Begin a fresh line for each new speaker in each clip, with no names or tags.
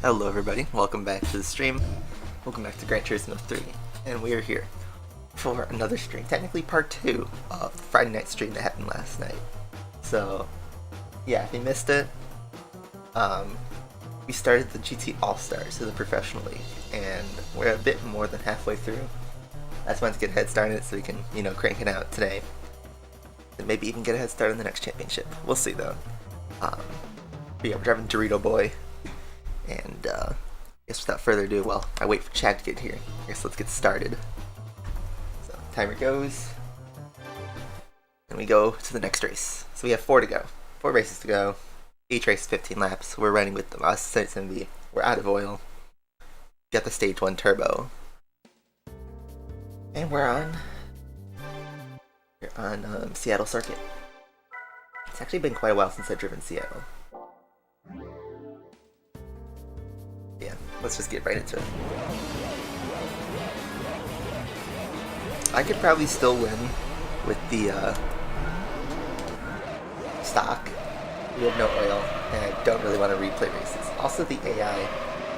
Hello everybody, welcome back to the stream. Welcome back to Gran Turismo 3. And we are here for another stream, technically part 2 of the Friday night stream that happened last night. So, yeah, if you missed it, we started the GT All-Stars, so the professional league, and we're a bit more than halfway through. I just wanted to get a head start on it so we can, crank it out today. And maybe even get a head start on the next championship. We'll see though. But yeah, we're driving Dorito Boy. And I guess without further ado, well, I wait for Chad to get here. I guess let's get started. So timer goes, and we go to the next race. So we have 4 to go, 4 races to go. Each race is 15 laps. We're running with the SnakeEater. We're out of oil. Got the stage 1 turbo, and we're on Seattle circuit. It's actually been quite a while since I've driven Seattle. Yeah, let's just get right into it. I could probably still win with the stock. We have no oil, and I don't really want to replay races. Also, the AI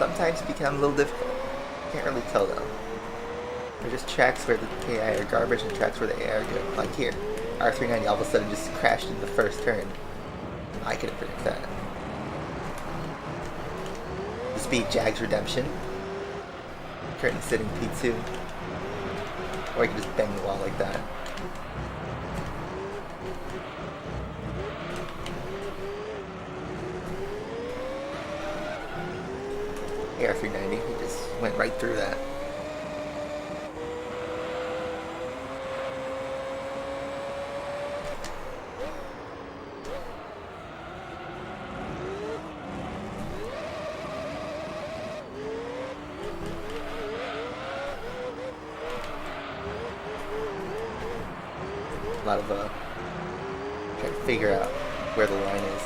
sometimes become a little difficult. Can't really tell though. There's just tracks where the AI are garbage and tracks where the AI are good. Like here, R390 all of a sudden just crashed in the first turn. I couldn't predict that. The speed Jags Redemption. Curtain sitting P2. Or you can just bang the wall like that. AR390, he just went right through that. A lot of trying to figure out where the line is.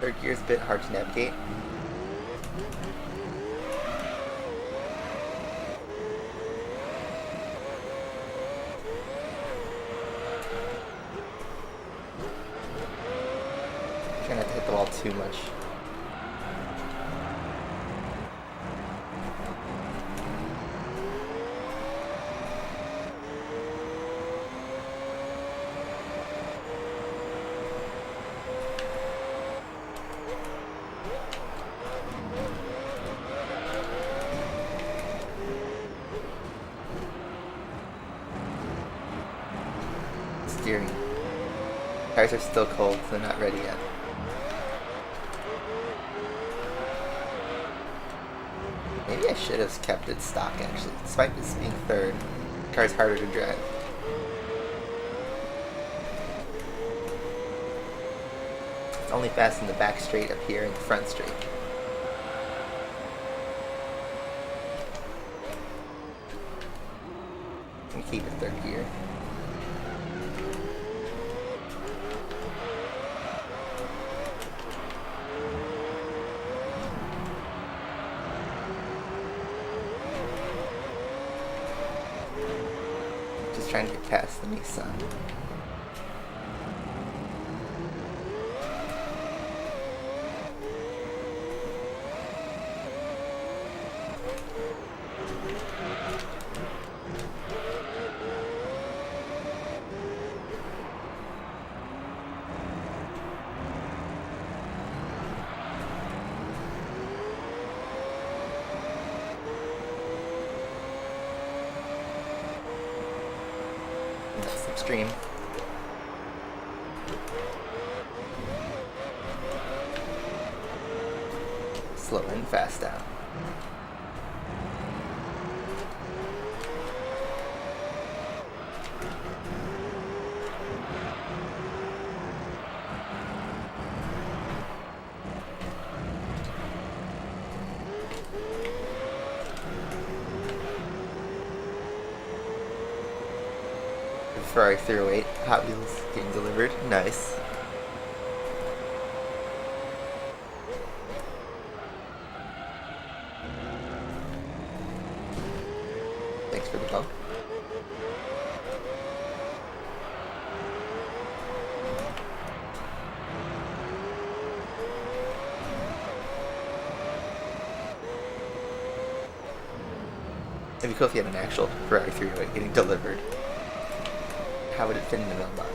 Third gear is a bit hard to navigate. Try not to hit the wall too much. Steering. Tires are still cold, so they're not ready yet. Maybe I should have kept it stock actually, despite this being third. The car's harder to drive. It's only fast in the back straight up here and the front straight. I'm gonna keep it third gear. Trying to get past the Nissan. Stream. Slow and fast down. Ferrari 308 Hot Wheels getting delivered. Nice. Thanks for the bump. It'd be cool if you had an actual Ferrari 308 getting delivered. How would it fit in the mailbox?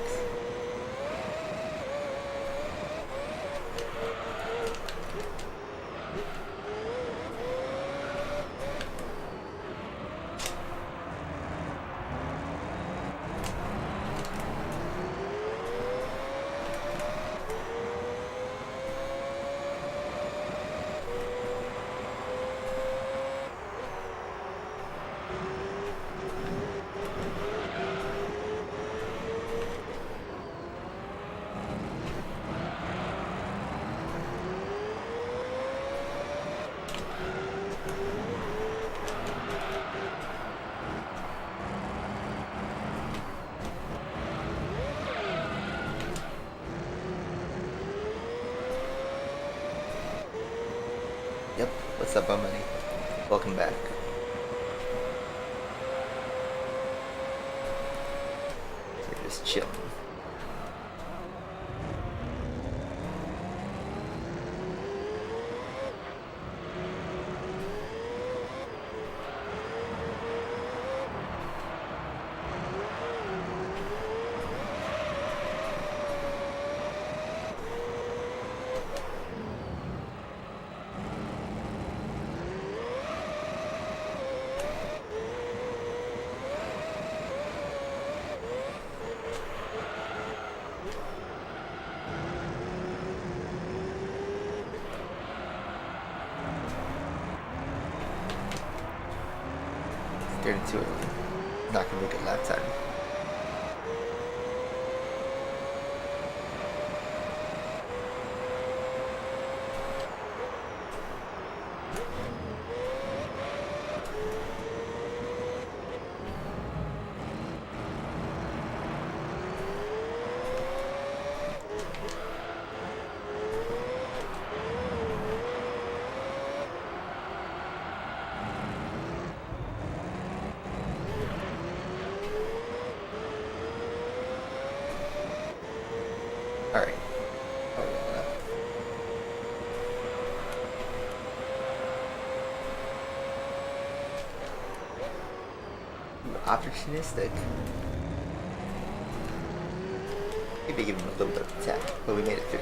Yep, what's up, buddy? Welcome back. We're just chilling. Into it, not gonna be a good lap time. Alright. Opportunistic. Maybe give him a little bit of a tap, but we made it through.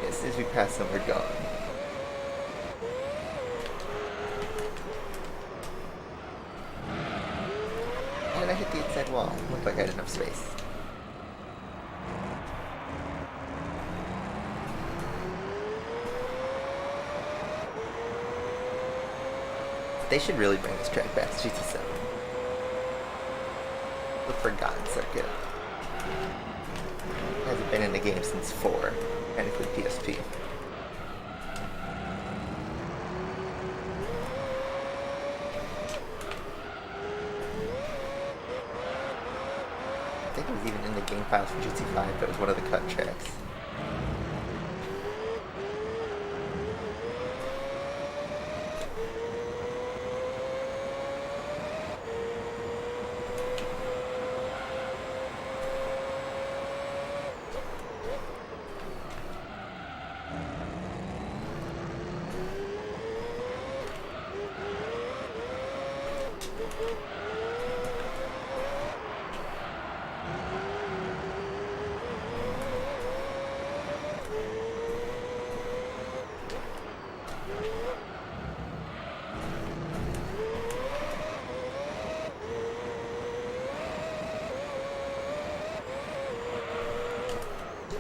As soon as we pass them, we're gone. And I hit the inside wall. Looked like I had enough space. They should really bring this track back to GT7. The Forgotten Circuit. Hasn't been in the game since 4. Technically PSP. I think it was even in the game files for GT5, that was one of the cut tracks.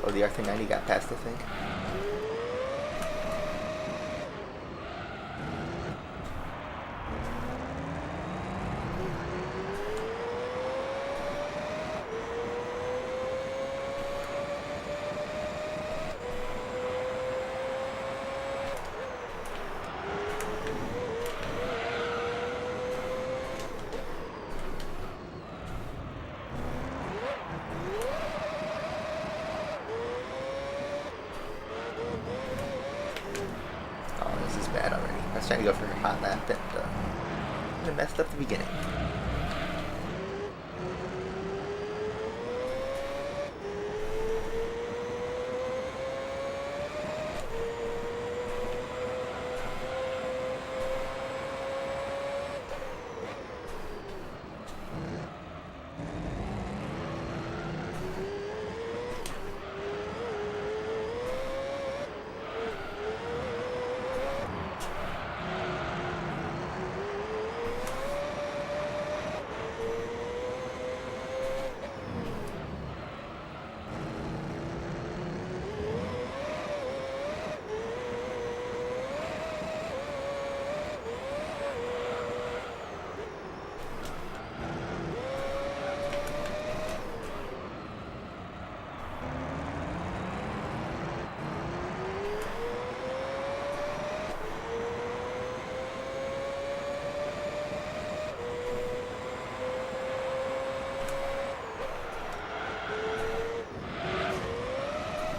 Oh, the R390 got past, I think. was trying to go for a hot lap and I messed up the beginning.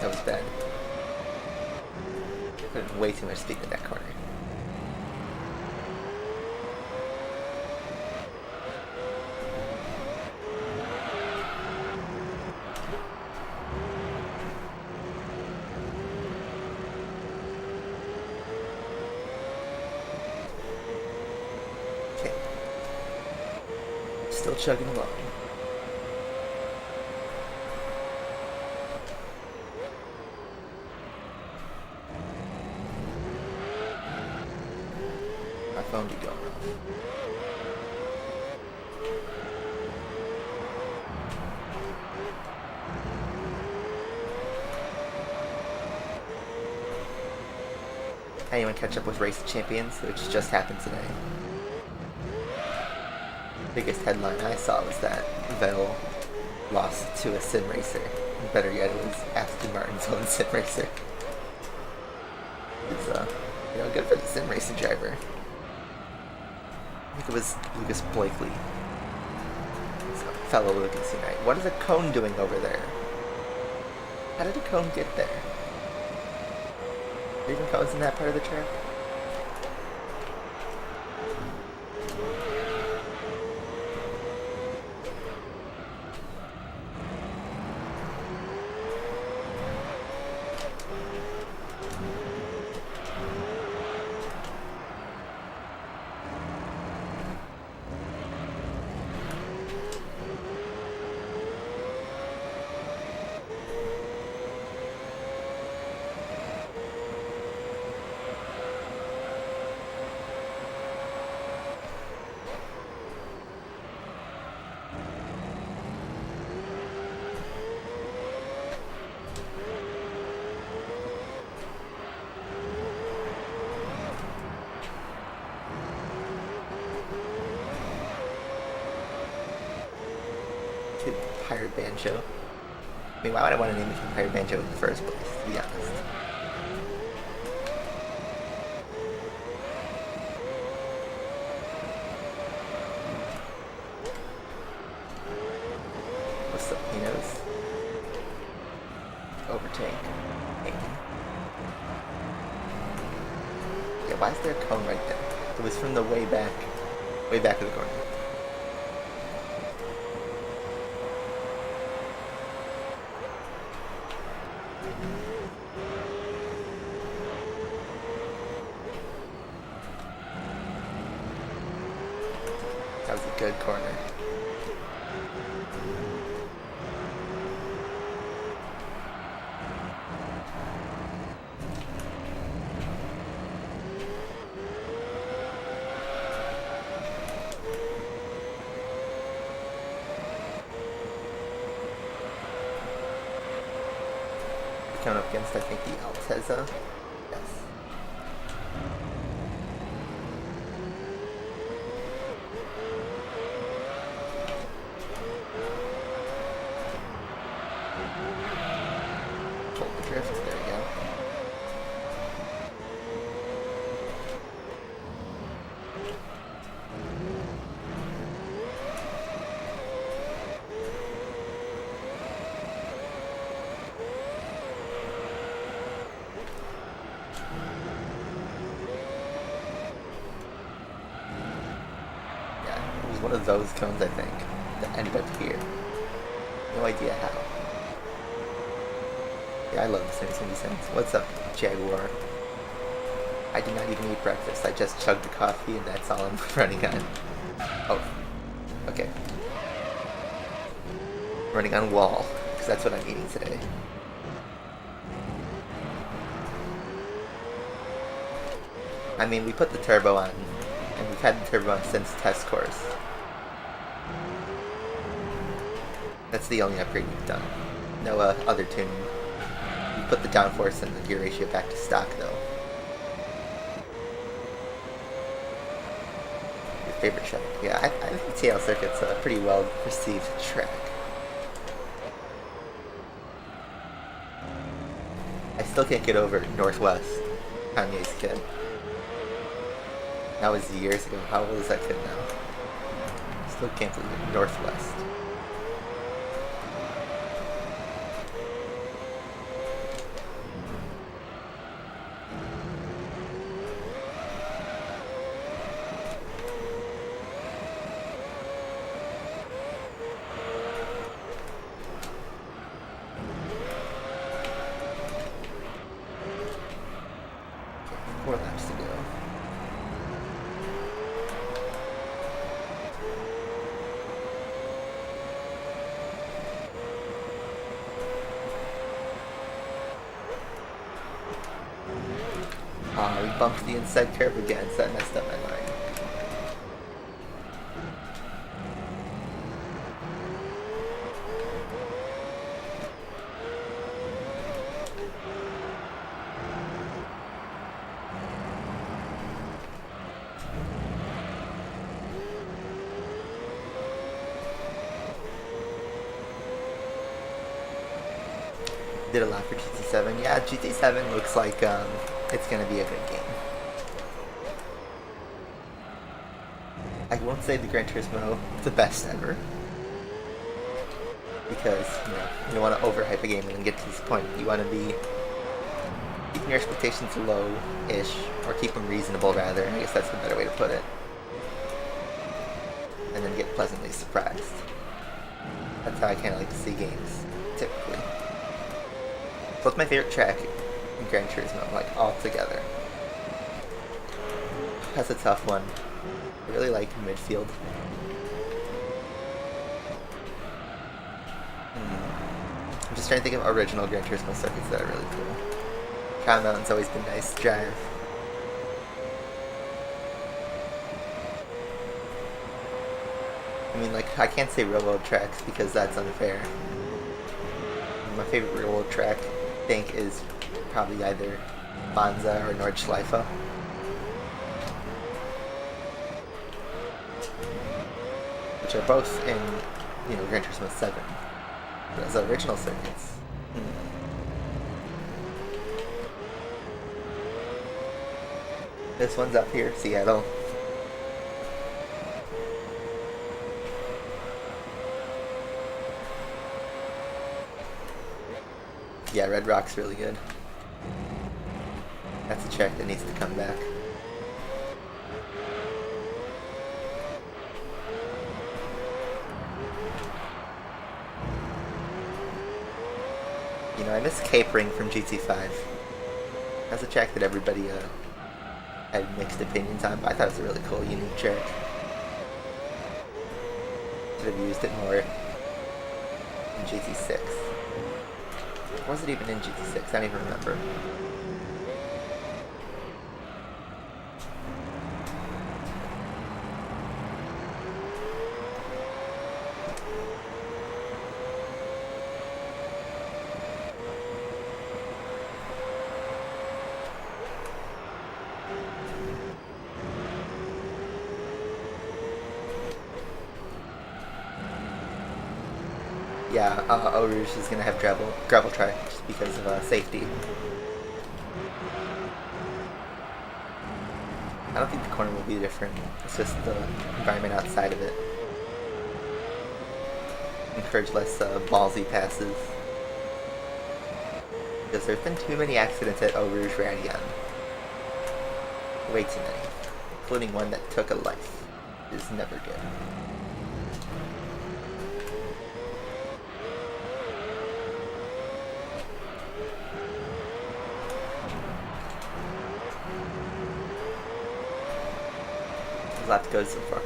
That was bad. Put way too much speed in that corner. Okay. Still chugging along. My phone keep going off. Anyone catch up with Race of Champions, which just happened today? Biggest headline I saw was that Vettel lost to a sim racer. And better yet, it was Aston Martin's own sim racer. It's good for the sim racing driver. I think it was Lucas Blakely. So, fellow Lucas Unite. What is a cone doing over there? How did a cone get there? Are there even cones in that part of the track? Pirate Banjo. I mean, why would I want to name it Pirate Banjo in the first place, to be honest? What's up, Pinos? Overtake. Yeah, why is there a cone right there? It was from the way back of the corner. That was a good corner. Coming up against, I think, the Altezza. Yes. Hold the drift. There we go. one of those cones, I think, that ended up here. No idea how. Yeah, I love the Simi sounds. What's up, Jaguar? I did not even eat breakfast. I just chugged a coffee and that's all I'm running on. Oh, okay. Running on wall, because that's what I'm eating today. I mean, we put the turbo on, and we've had the turbo on since test course. That's the only upgrade we've done. No other tuning. We put the downforce and the gear ratio back to stock, though. Your favorite track? Yeah, I think TL Circuit's a pretty well received track. I still can't get over Northwest, Kanye's kid. That was years ago. How old is that kid now? Still can't believe it. Northwest. Okay, 4 laps to go. We bumped the inside curve again, so that messed up my line. Did a lot for GT7. Yeah, GT7 looks like it's gonna be a good game. I won't say the Gran Turismo the best ever, because you don't want to overhype a game and then get to this point. You want to be keeping your expectations low-ish, or keep them reasonable rather. I guess that's the better way to put it. And then get pleasantly surprised. That's how I kind of like to see games, typically. So what's my favorite track in Gran Turismo, like all together? That's a tough one. I really like midfield. I'm just trying to think of original Gran Turismo circuits that are really cool. Cow Mountain's always been nice to drive. I mean, like, I can't say real world tracks because that's unfair. My favorite real world track, I think, is probably either Monza or Nordschleife. Which are both in, Gran Turismo 7. But as original circuits. This one's up here, Seattle. Yeah, Red Rock's really good. That's a track that needs to come back. I miss Capering from GT5. That's a track that everybody had mixed opinions on, but I thought it was a really cool, unique track. Should have used it more in GT6. Or was it even in GT6? I don't even remember. Yeah, Eau Rouge is going to have gravel track just because of safety. I don't think the corner will be different. It's just the environment outside of it. Encourage less ballsy passes. Because there's been too many accidents at Eau Rouge Radion. Way too many. Including one that took a life. Is never good. lap to go so far.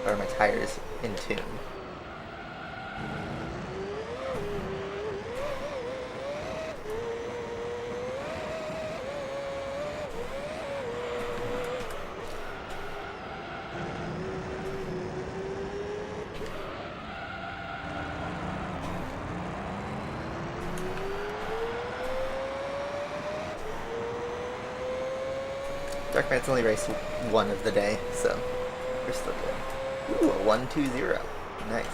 Or are my tires in tune? Darkman's only race 1 of the day, so we're still good. Ooh, a 1-2-0. Nice.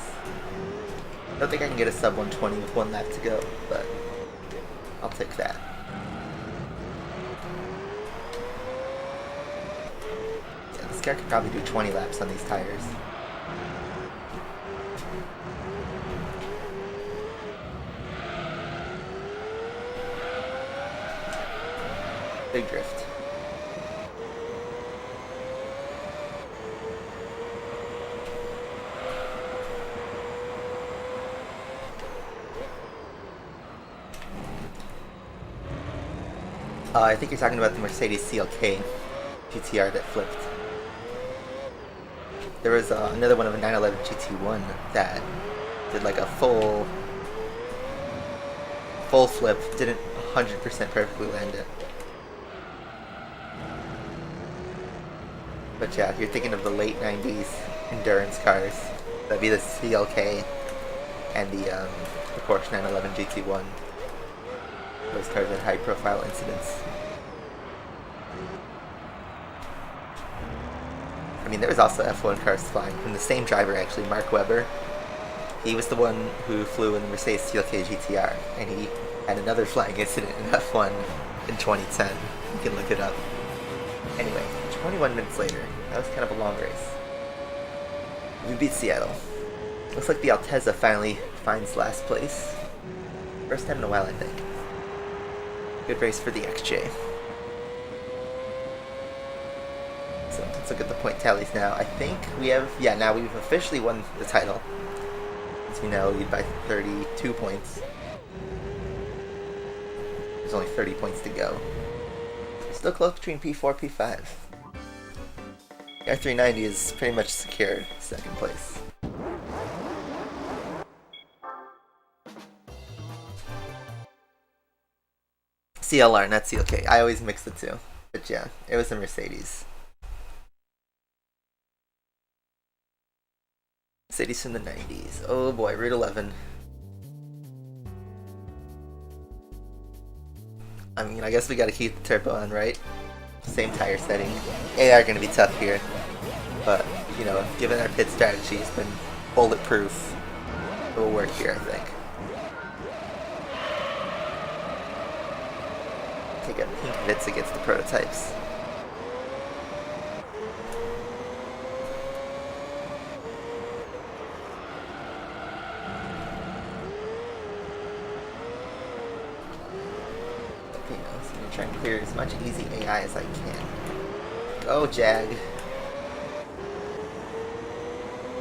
I don't think I can get a sub 120 with 1 lap to go, but I'll take that. Yeah, this guy could probably do 20 laps on these tires. Big drift. I think you're talking about the Mercedes CLK GTR that flipped. There was another one of a 911 GT1 that did like a full flip, didn't 100% perfectly land it. But yeah, if you're thinking of the late 90s endurance cars, that'd be the CLK and the Porsche 911 GT1. Those cars had high-profile incidents. I mean, there was also F1 cars flying from the same driver, actually, Mark Webber. He was the one who flew in the Mercedes CLK GTR, and he had another flying incident in F1 in 2010. You can look it up. Anyway, 21 minutes later, that was kind of a long race. We beat Seattle. Looks like the Altezza finally finds last place. First time in a while, I think. Good race for the XJ. So let's look at the point tallies now. I think we have, yeah, now we've officially won the title. As we now lead by 32 points. There's only 30 points to go. Still close between P4 and P5. The R390 is pretty much secured second place. CLR, not CLK. I always mix the two. But yeah, it was a Mercedes. Mercedes from the 90s. Oh boy, Route 11. I mean, I guess we gotta keep the turbo on, right? Same tire setting. They are gonna be tough here. But, you know, given our pit strategy, it's been bulletproof. It will work here, I think. Take a pink Vitz against the prototypes. Okay, now I'm gonna try and clear as much easy AI as I can. Go, Jag!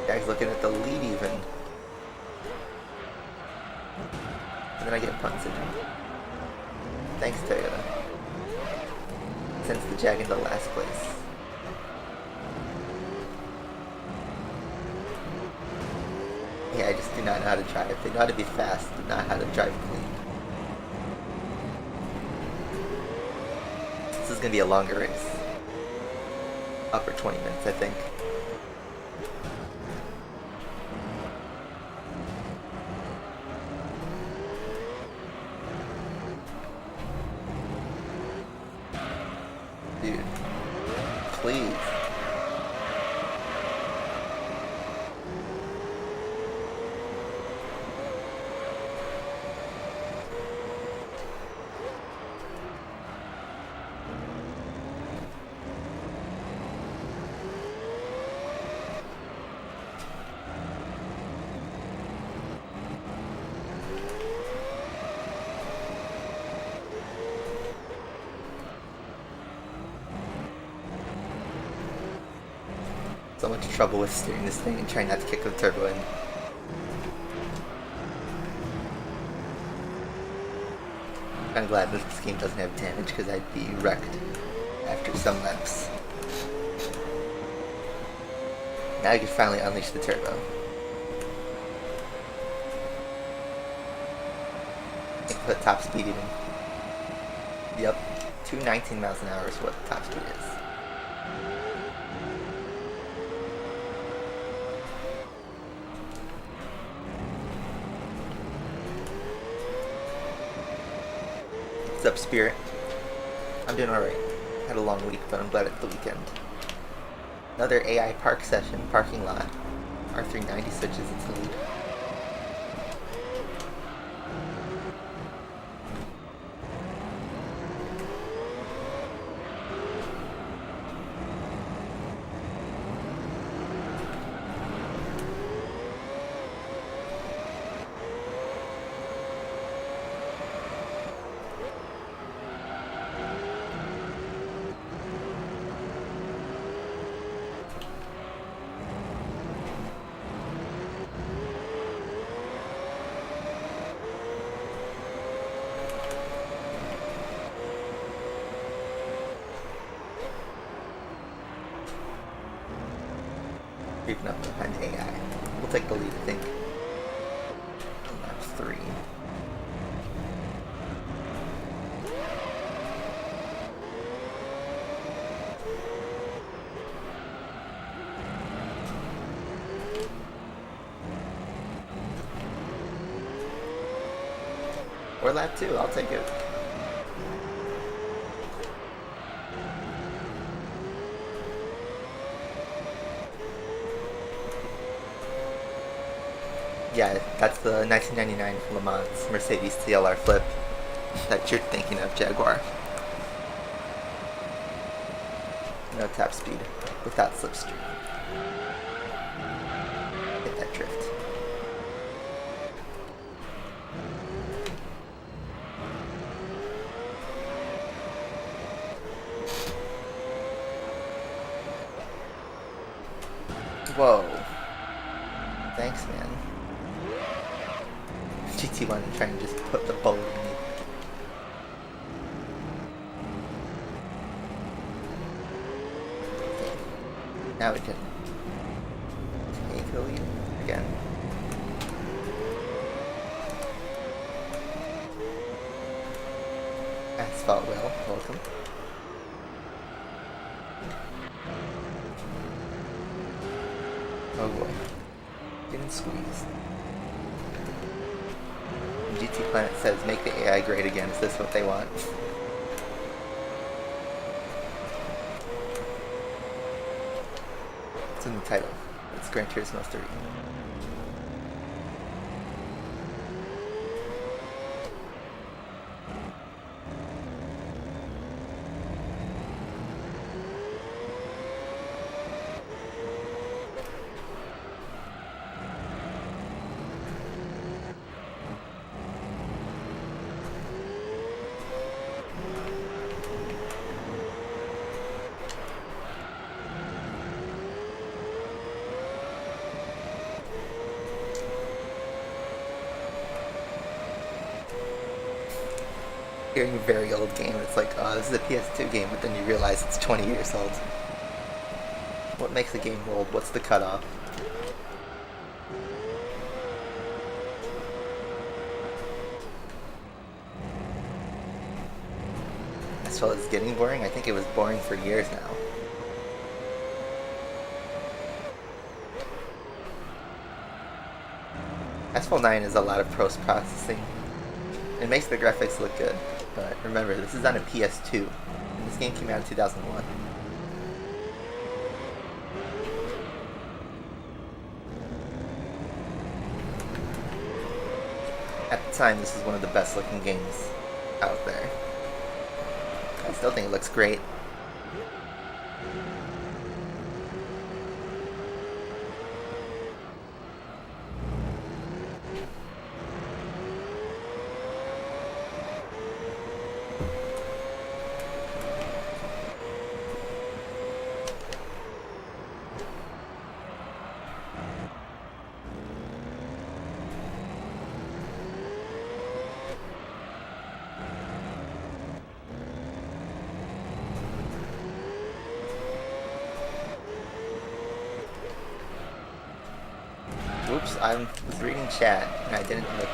Jag's looking at the lead even. And then I get punted. Thanks, Toyota. Sends the Jag into last place. Yeah, I just do not know how to drive. They know how to be fast, but not how to drive clean. This is gonna be a longer race. Upper 20 minutes, I think. Dude, please. So much trouble with steering this thing and trying not to kick the turbo in. I'm glad this game doesn't have damage because I'd be wrecked after some laps. Now you can finally unleash the turbo. And put top speed even. Yep, 219 miles an hour is what the top speed is. What's up, Spirit? I'm doing alright. Had a long week, but I'm glad it's the weekend. Another AI park session, parking lot. R390 switches its lead. Creeping up behind AI. We'll take the lead, I think. Lap 3. Or lap 2, I'll take it. Yeah, that's the 1999 Le Mans Mercedes CLR flip that you're thinking of, Jaguar. No top speed, without slipstream. Hit that drift. Whoa. Thanks, man. GT1 and trying to just put the bullet in me. Okay. Now we can take the lead again. Asphalt Will, welcome. Oh boy. Getting squeezed. GT Planet says, make the AI great again. Is this what they want? It's in the title. It's Gran Turismo 3. Hearing a very old game, it's like, oh, this is a PS2 game, but then you realize it's 20 years old. What makes a game old? What's the cutoff? As well as getting boring, I think it was boring for years now. Asphalt 9 is a lot of post-processing. It makes the graphics look good, but remember, this is on a PS2, and this game came out in 2001. At the time, this is one of the best looking games out there. I still think it looks great. Oops, I was reading chat and I didn't look.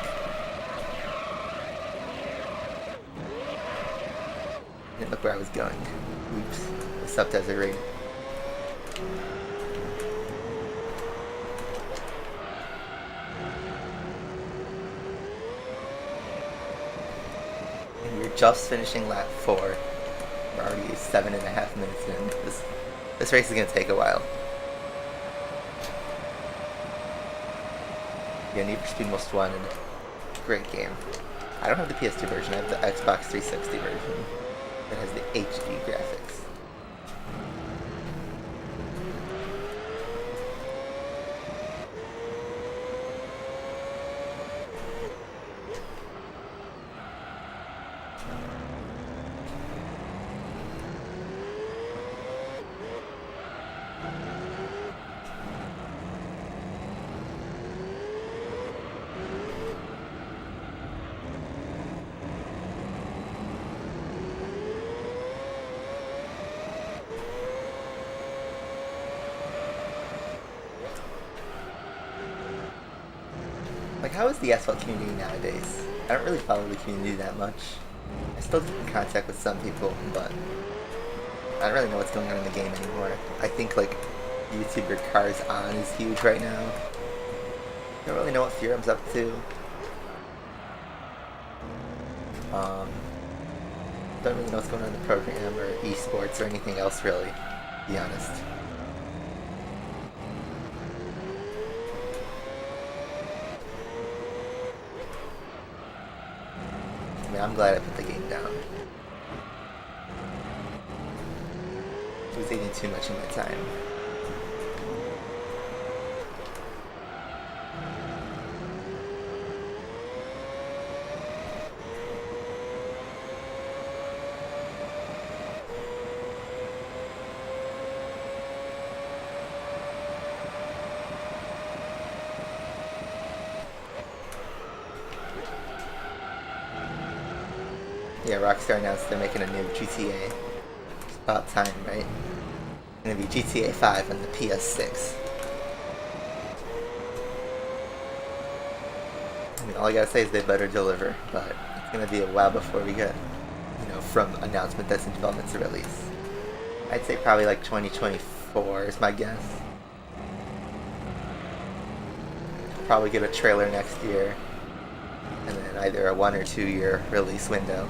Didn't look where I was going. Oops. What's up, Desert Raid? And we're just finishing lap 4. We're already 7.5 minutes in. This race is gonna take a while. Yeah, Need for Speed Most Wanted. Great game. I don't have the PS2 version, I have the Xbox 360 version. It has the HD graphics. Like, how is the asphalt community nowadays? I don't really follow the community that much. I still keep in contact with some people, but I don't really know what's going on in the game anymore. I think, like, YouTuber Cars On is huge right now. Don't really know what Theorem's up to. Don't really know what's going on in the program or esports or anything else, really, to be honest. I mean, I'm glad I put the game down. It was eating too much of my time. Yeah, Rockstar announced they're making a new GTA. It's about time, right? It's gonna be GTA 5 on the PS6. I mean, all I gotta say is they better deliver, but it's gonna be a while before we get, from announcement that's in development to release. I'd say probably like 2024 is my guess. We'll probably get a trailer next year, and then either a 1 or 2 year release window.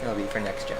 It'll be for next gen.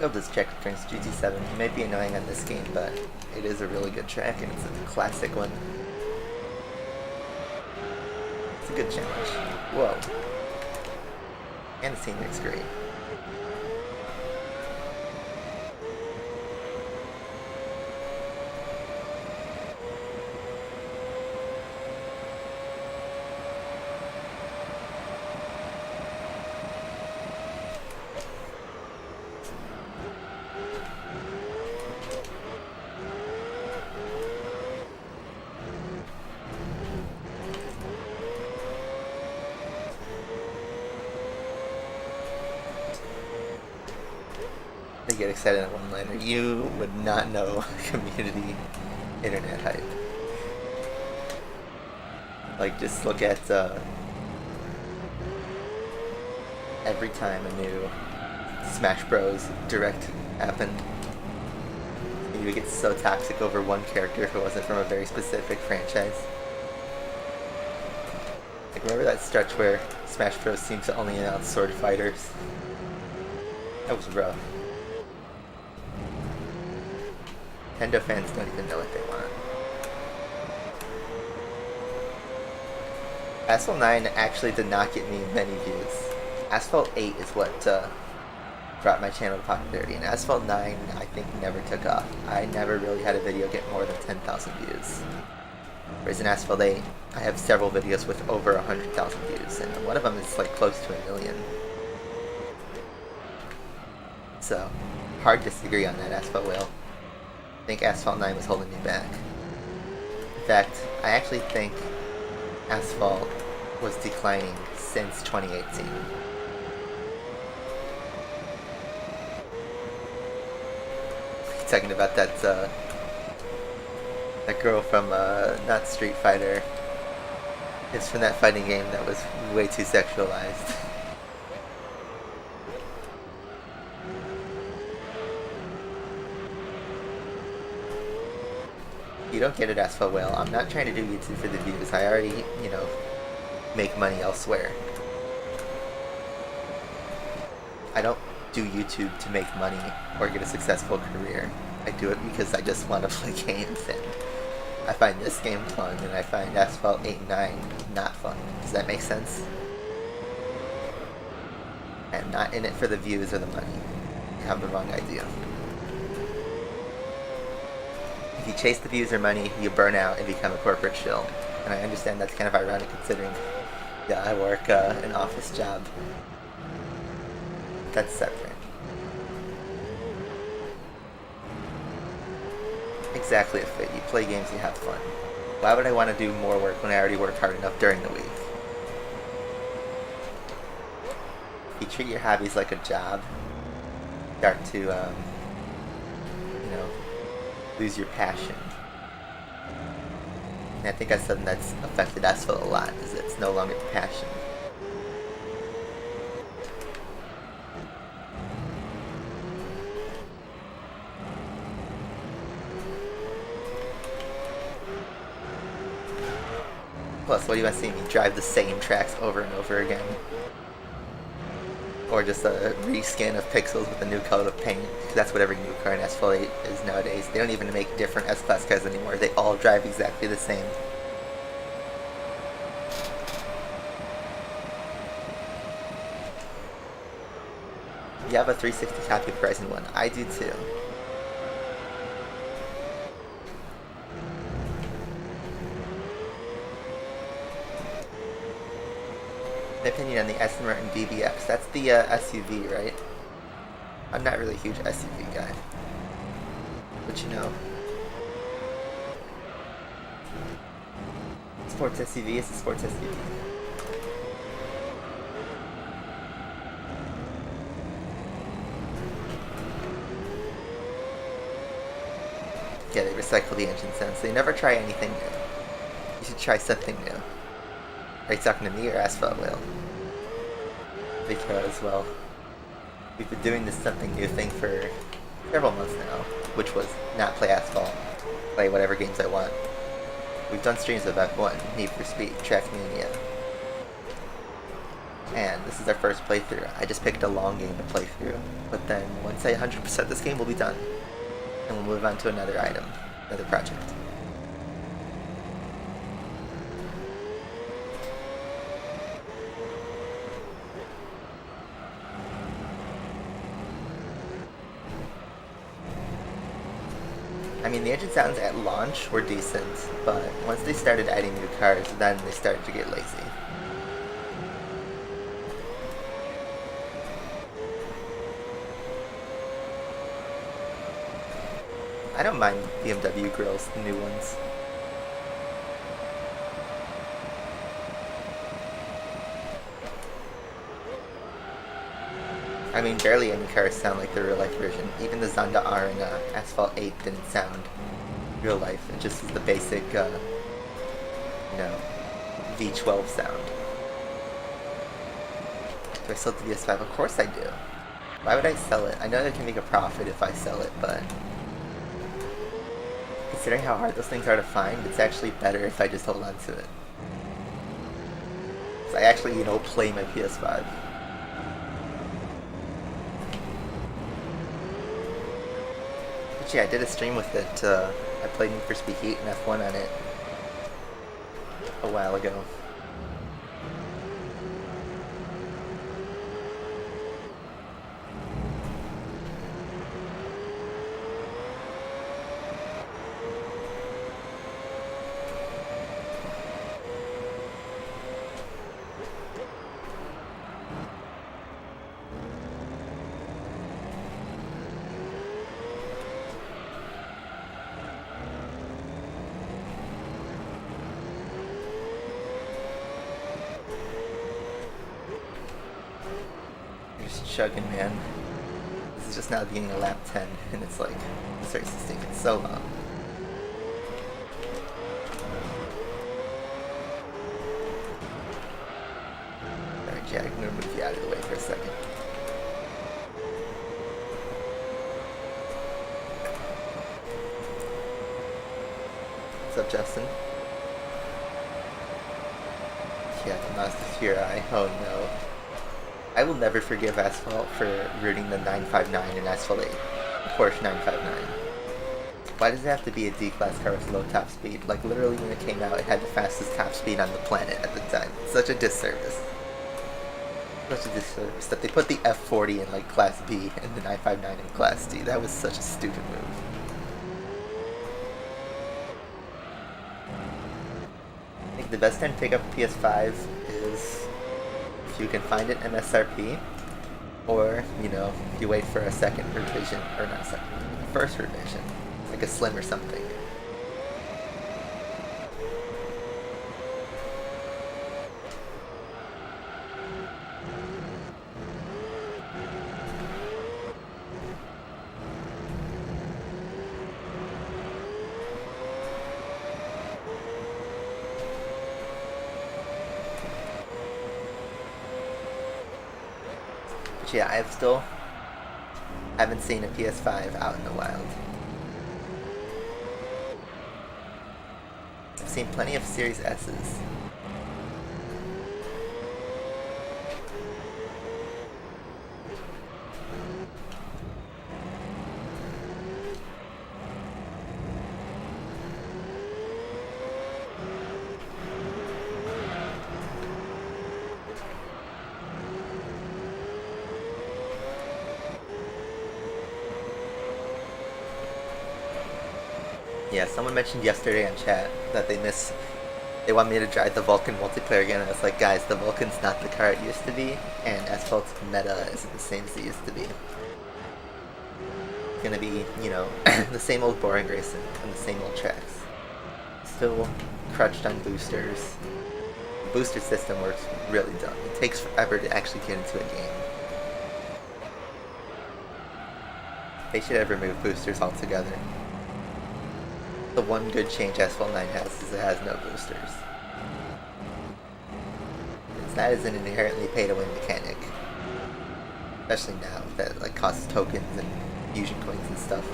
I'll just check against GT7. It may be annoying on this game, but it is a really good track and it's a classic one. It's a good challenge. Whoa. And the scene looks great. They get excited at one-liner. You would not know community internet hype. Like, just look at every time a new Smash Bros. Direct happened. You would get so toxic over one character if it wasn't from a very specific franchise. Like, remember that stretch where Smash Bros. Seemed to only announce sword fighters? That was rough. Nintendo fans don't even know what they want. Asphalt 9 actually did not get me many views. Asphalt 8 is what brought my channel to popularity, and Asphalt 9 I think never took off. I never really had a video get more than 10,000 views. Whereas in Asphalt 8, I have several videos with over 100,000 views, and one of them is like close to 1 million. So, hard to disagree on that, Asphalt Whale. I think Asphalt 9 was holding me back. In fact, I actually think Asphalt was declining since 2018. Talking about that girl from not Street Fighter. It's from that fighting game that was way too sexualized. You don't get it, Asphalt Whale. I'm not trying to do YouTube for the views. I already, you know, make money elsewhere. I don't do YouTube to make money or get a successful career. I do it because I just want to play games, and I find this game fun, and I find Asphalt 8 and 9 not fun. Does that make sense? I'm not in it for the views or the money. You have the wrong idea. If you chase the views or money, you burn out and become a corporate shill. And I understand that's kind of ironic considering, yeah, I work an office job. That's separate. Exactly a fit. You play games, you have fun. Why would I want to do more work when I already work hard enough during the week? If you treat your hobbies like a job, start to, you know, lose your passion. And I think that's something that's affected Asphalt a lot, is it's no longer passion. Plus, what do you want to see me drive the same tracks over and over again? Or just a reskin of pixels with a new coat of paint? Because that's what every new car in Asphalt 8 is nowadays. They don't even make different S-Class cars anymore. They all drive exactly the same. You have a 360 copy of Horizon 1. I do too. My opinion on the Aston Martin DBX. That's the SUV, right? I'm not really a huge SUV guy. But you know. Sports SUV is a sports SUV. Yeah, they recycle the engine sounds. They never try anything new. You should try something new. Are you talking to me or Asphalt Whale? Because, well, we've been doing this something new thing for several months now, which was not play Asphalt, play whatever games I want. We've done streams of F1, Need for Speed, Trackmania, and this is our first playthrough. I just picked a long game to play through, but then once I 100% this game, we'll be done, and we'll move on to another item, another project. I mean, the engine sounds at launch were decent, but once they started adding new cars, then they started to get lazy. I don't mind BMW grills, the new ones. I mean, barely any cars sound like the real-life version. Even the Zonda R in Asphalt 8 didn't sound real-life. It just is the basic, you know, V12 sound. Do I sell the VS5? Of course I do. Why would I sell it? I know I can make a profit if I sell it, but considering how hard those things are to find, it's actually better if I just hold on to it. So I actually, you know, play my PS5. Yeah, I did a stream with it. I played Need for Speed Heat and F1 on it a while ago. chugging, man. This is just now the beginning of lap 10, and it's like, this race is taking so long. Alright, Jack, I'm gonna move you out of the way for a second. What's up, Justin? Yeah, the Mazda Furai. Oh no. I will never forgive Asphalt for rooting the 959 in Asphalt 8. Porsche 959. Why does it have to be a D-Class car with low top speed? Like, literally when it came out, it had the fastest top speed on the planet at the time. Such a disservice. Such a disservice that they put the F40 in, like, Class B and the 959 in Class D. That was such a stupid move. I think the best time to pick up a PS5 is if you can find it MSRP, or, you know, if you wait for a second revision, or not a second, first revision, like a Slim or something. But yeah, haven't seen a PS5 out in the wild. I've seen plenty of Series S's. Yeah, someone mentioned yesterday on chat that they want me to drive the Vulcan multiplayer again, and I was like, guys, the Vulcan's not the car it used to be, and Asphalt's meta isn't the same as it used to be. It's gonna be, you know, the same old boring racing on the same old tracks. Still crutched on boosters. The booster system works really dumb. It takes forever to actually get into a game. They should have removed boosters altogether. The one good change Asphalt 9 has is it has no boosters. That is an inherently pay-to-win mechanic. Especially now, that like costs tokens and fusion coins and stuff.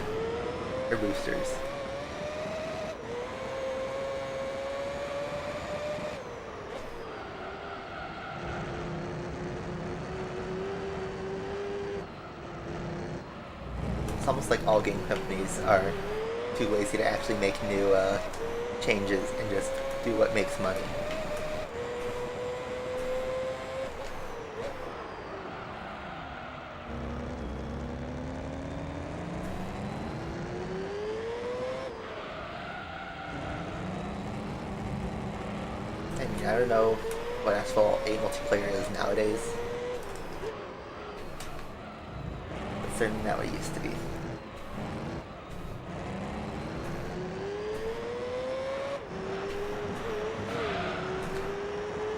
Or boosters. It's almost like all game companies are too lazy to actually make new changes and just do what makes money. I mean, I don't know what Asphalt 8 multiplayer is nowadays. It's certainly not what it used to be.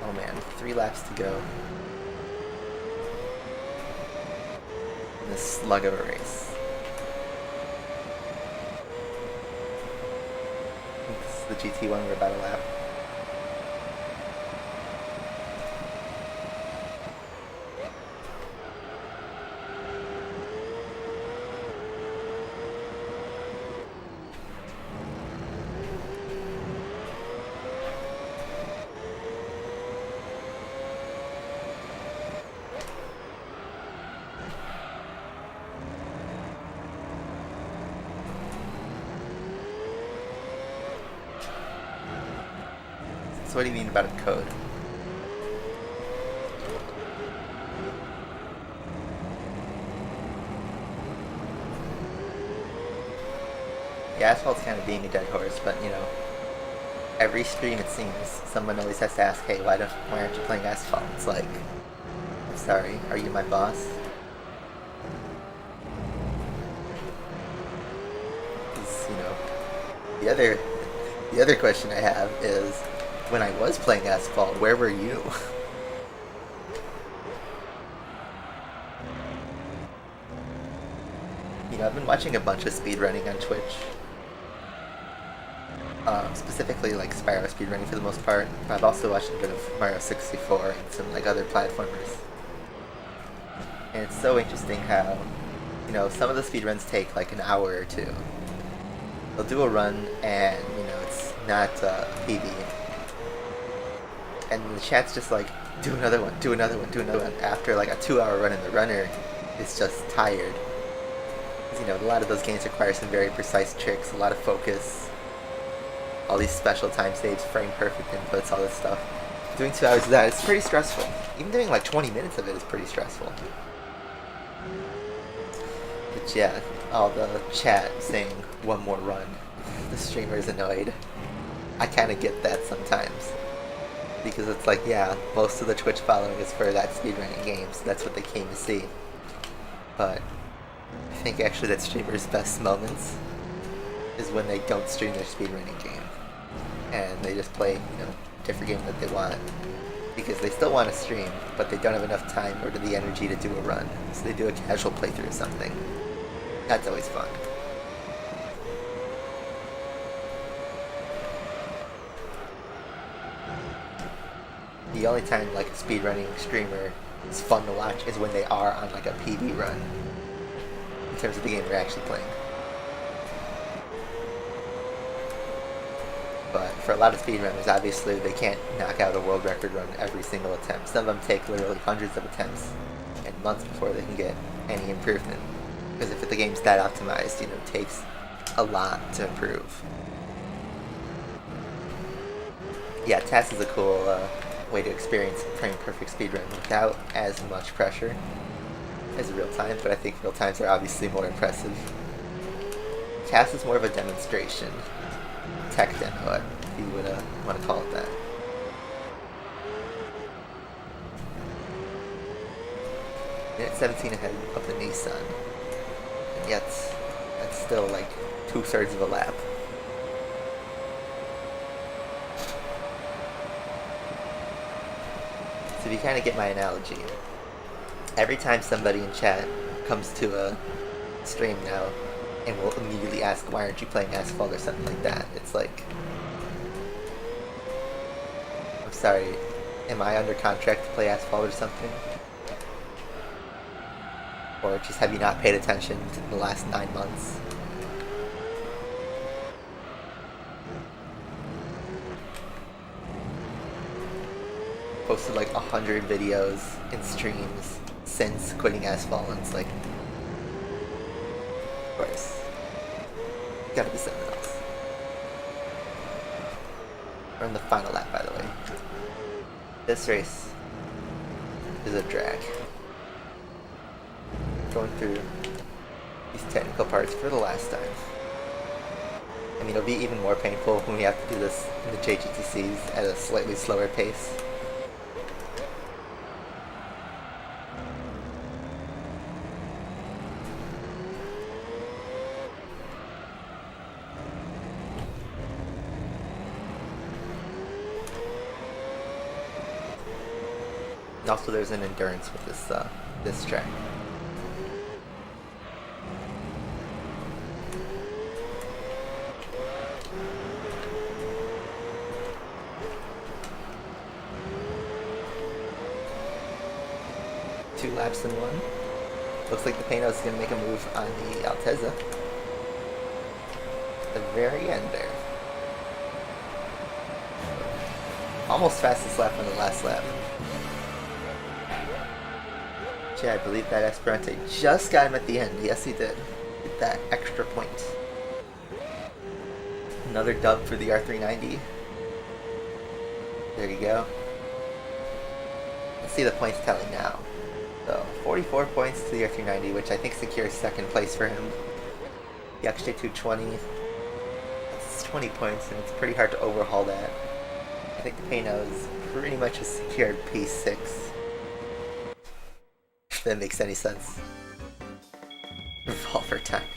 Oh man, 3 laps to go in this slug of a race. This is the GT1, we're about a lap. So what do you mean about a code? Yeah, Asphalt's kind of being a dead horse, but you know, every stream it seems, someone always has to ask, hey, why aren't you playing Asphalt? It's like, I'm sorry, are you my boss? Because, you know, the other question I have is, when I was playing Asphalt, where were you? You know, I've been watching a bunch of speedrunning on Twitch. Specifically like Spyro speedrunning for the most part, but I've also watched a bit of Mario 64 and some like other platformers. And it's so interesting how, you know, some of the speedruns take like an hour or two. They'll do a run and, you know, it's not PB. And the chat's just like, do another one, do another one, do another one. After like a 2-hour run and the runner is just tired. Because, you know, a lot of those games require some very precise tricks, a lot of focus, all these special time saves, frame perfect inputs, all this stuff. Doing 2 hours of that is pretty stressful. Even doing like 20 minutes of it is pretty stressful. But yeah, all the chat saying one more run, the streamer's annoyed. I kind of get that sometimes. Because it's like, yeah, most of the Twitch following is for that speedrunning game, so that's what they came to see. But I think actually that streamers' best moments is when they don't stream their speedrunning game. And they just play, you know, different game that they want. Because they still want to stream, but they don't have enough time or the energy to do a run. So they do a casual playthrough of something. That's always fun. The only time like a speedrunning streamer is fun to watch is when they are on like a PB run. In terms of the game they're actually playing. But for a lot of speedrunners, obviously they can't knock out a world record run every single attempt. Some of them take literally hundreds of attempts and months before they can get any improvement. Because if the game's that optimized, you know, it takes a lot to improve. Yeah, TAS is a cool way to experience frame perfect speedrun without as much pressure as real time, but I think real times are obviously more impressive. TAS is more of a demonstration. Tech demo, if you would want to call it that. Minute 17 ahead of the Nissan. And yet, that's still like 2/3 of a lap. So if you kind of get my analogy, every time somebody in chat comes to a stream now and will immediately ask, why aren't you playing Asphalt or something like that, it's like, I'm sorry, am I under contract to play Asphalt or something? Or just have you not paid attention in the last 9 months? Posted like 100 videos and streams since quitting Asphalt, and it's like, of course, gotta be something else. We're in the final lap, by the way. This race is a drag. Going through these technical parts for the last time. I mean, it'll be even more painful when we have to do this in the JGTCs at a slightly slower pace. And also there's an endurance with this track. Two laps in one. Looks like the Pano's gonna make a move on the Altezza. At the very end there. Almost fastest lap on the last lap. Yeah, I believe that Esperante just got him at the end. Yes, he did. Get that extra point. Another dub for the R390. There you go. Let's see the points tally now. So, 44 points to the R390, which I think secures second place for him. The XJ220, that's 20 points, and it's pretty hard to overhaul that. I think the Pano's pretty much a secured P6. If that makes any sense. Revolver time.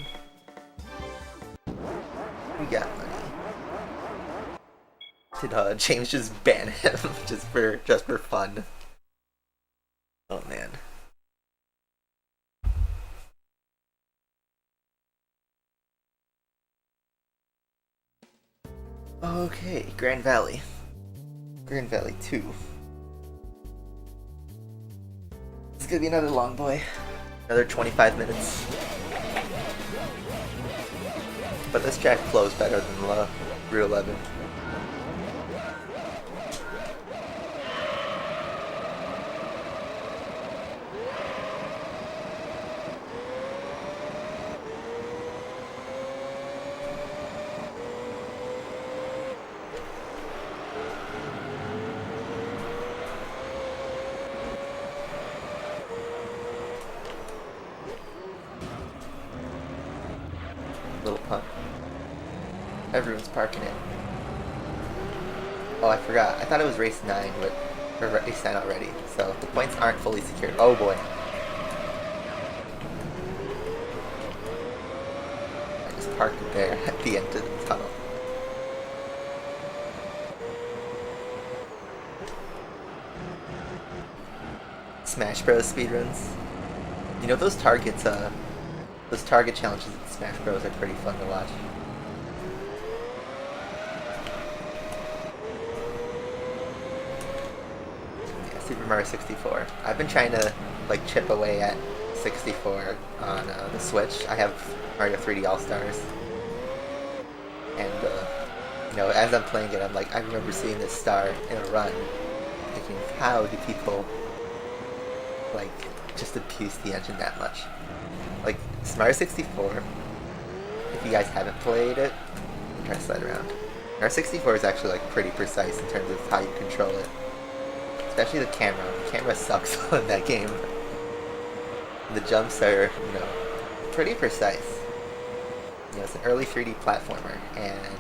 We got money. Did James just ban him just for fun? Oh man. Okay, Grand Valley. Grand Valley 2. This is gonna be another long boy. Another 25 minutes. But this track flows better than the Route 11. Little pump. Everyone's parking it. Oh, I forgot. I thought it was race 9, but or race 9 already. So the points aren't fully secured. Oh boy. I just parked it there at the end of the tunnel. Smash Bros speedruns. You know those targets, those target challenges in Smash Bros are pretty fun to watch. Yeah, Super Mario 64. I've been trying to like chip away at 64 on the Switch. I have Mario 3D All Stars, and you know, as I'm playing it, I'm like, I remember seeing this star in a run, thinking, how do people like just abuse the engine that much? Like, Mario 64, if you guys haven't played it, try to slide around. Mario 64 is actually like pretty precise in terms of how you control it. Especially the camera. The camera sucks on that game. The jumps are, you know, pretty precise. You know, it's an early 3D platformer, and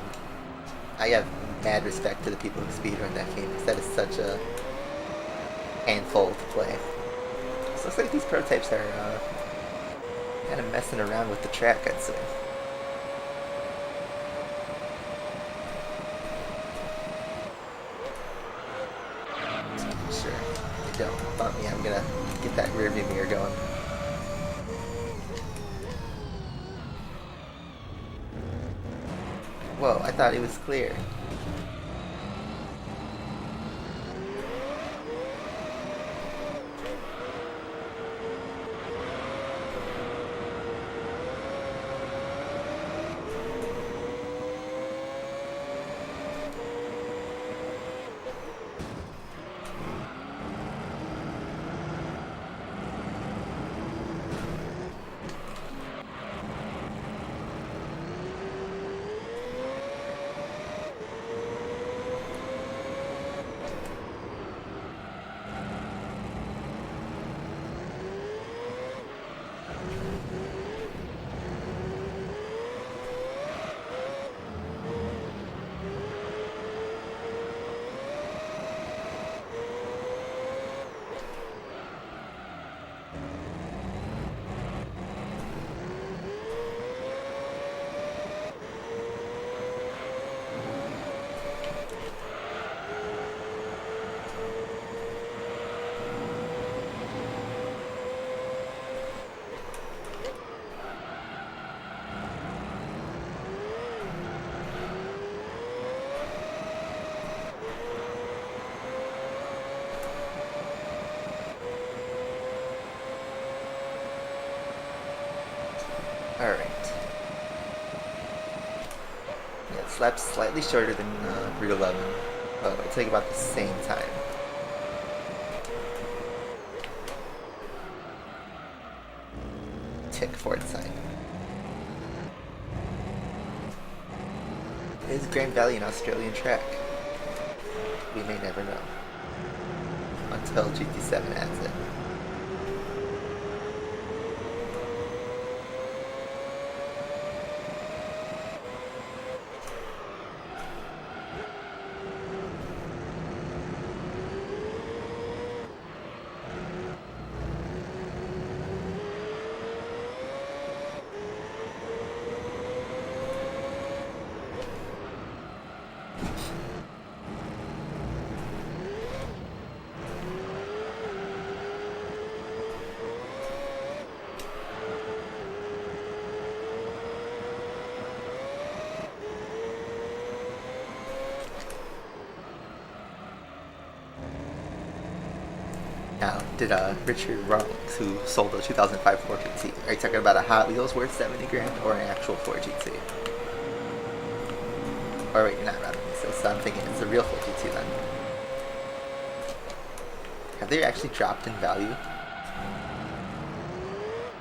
I have mad respect to the people who speedrun that game, because that is such a handful to play. So it looks like these prototypes are kind of messing around with the track, I'd say. Just making sure they don't bump me. I'm gonna get that rear view mirror going. Whoa, I thought it was clear. Alright. Yeah, it's laps slightly shorter than Route 11. Oh, it'll take about the same time. Tick forward sign. Is Grand Valley an Australian track? We may never know. Until GT7 adds it. Now, did Richard Rawlings, who sold the 2005 Ford GT, are you talking about a Hot Wheels worth 70 grand or an actual Ford GT? Or wait, you're not rather so I'm thinking it's a real Ford GT then. Have they actually dropped in value?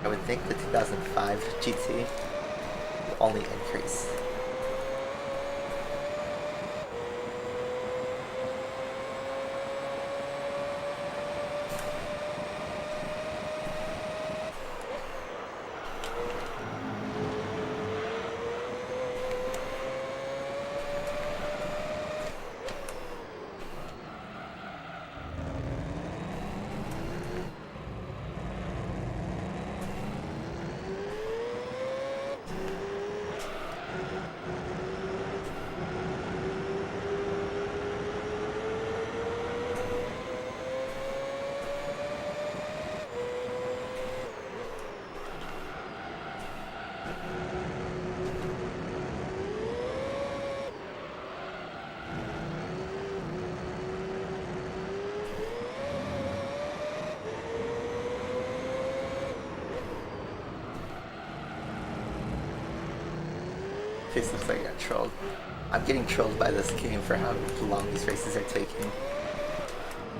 I would think the 2005 GT will only increase. This looks like I got trolled. I'm getting trolled by this game for how long these races are taking.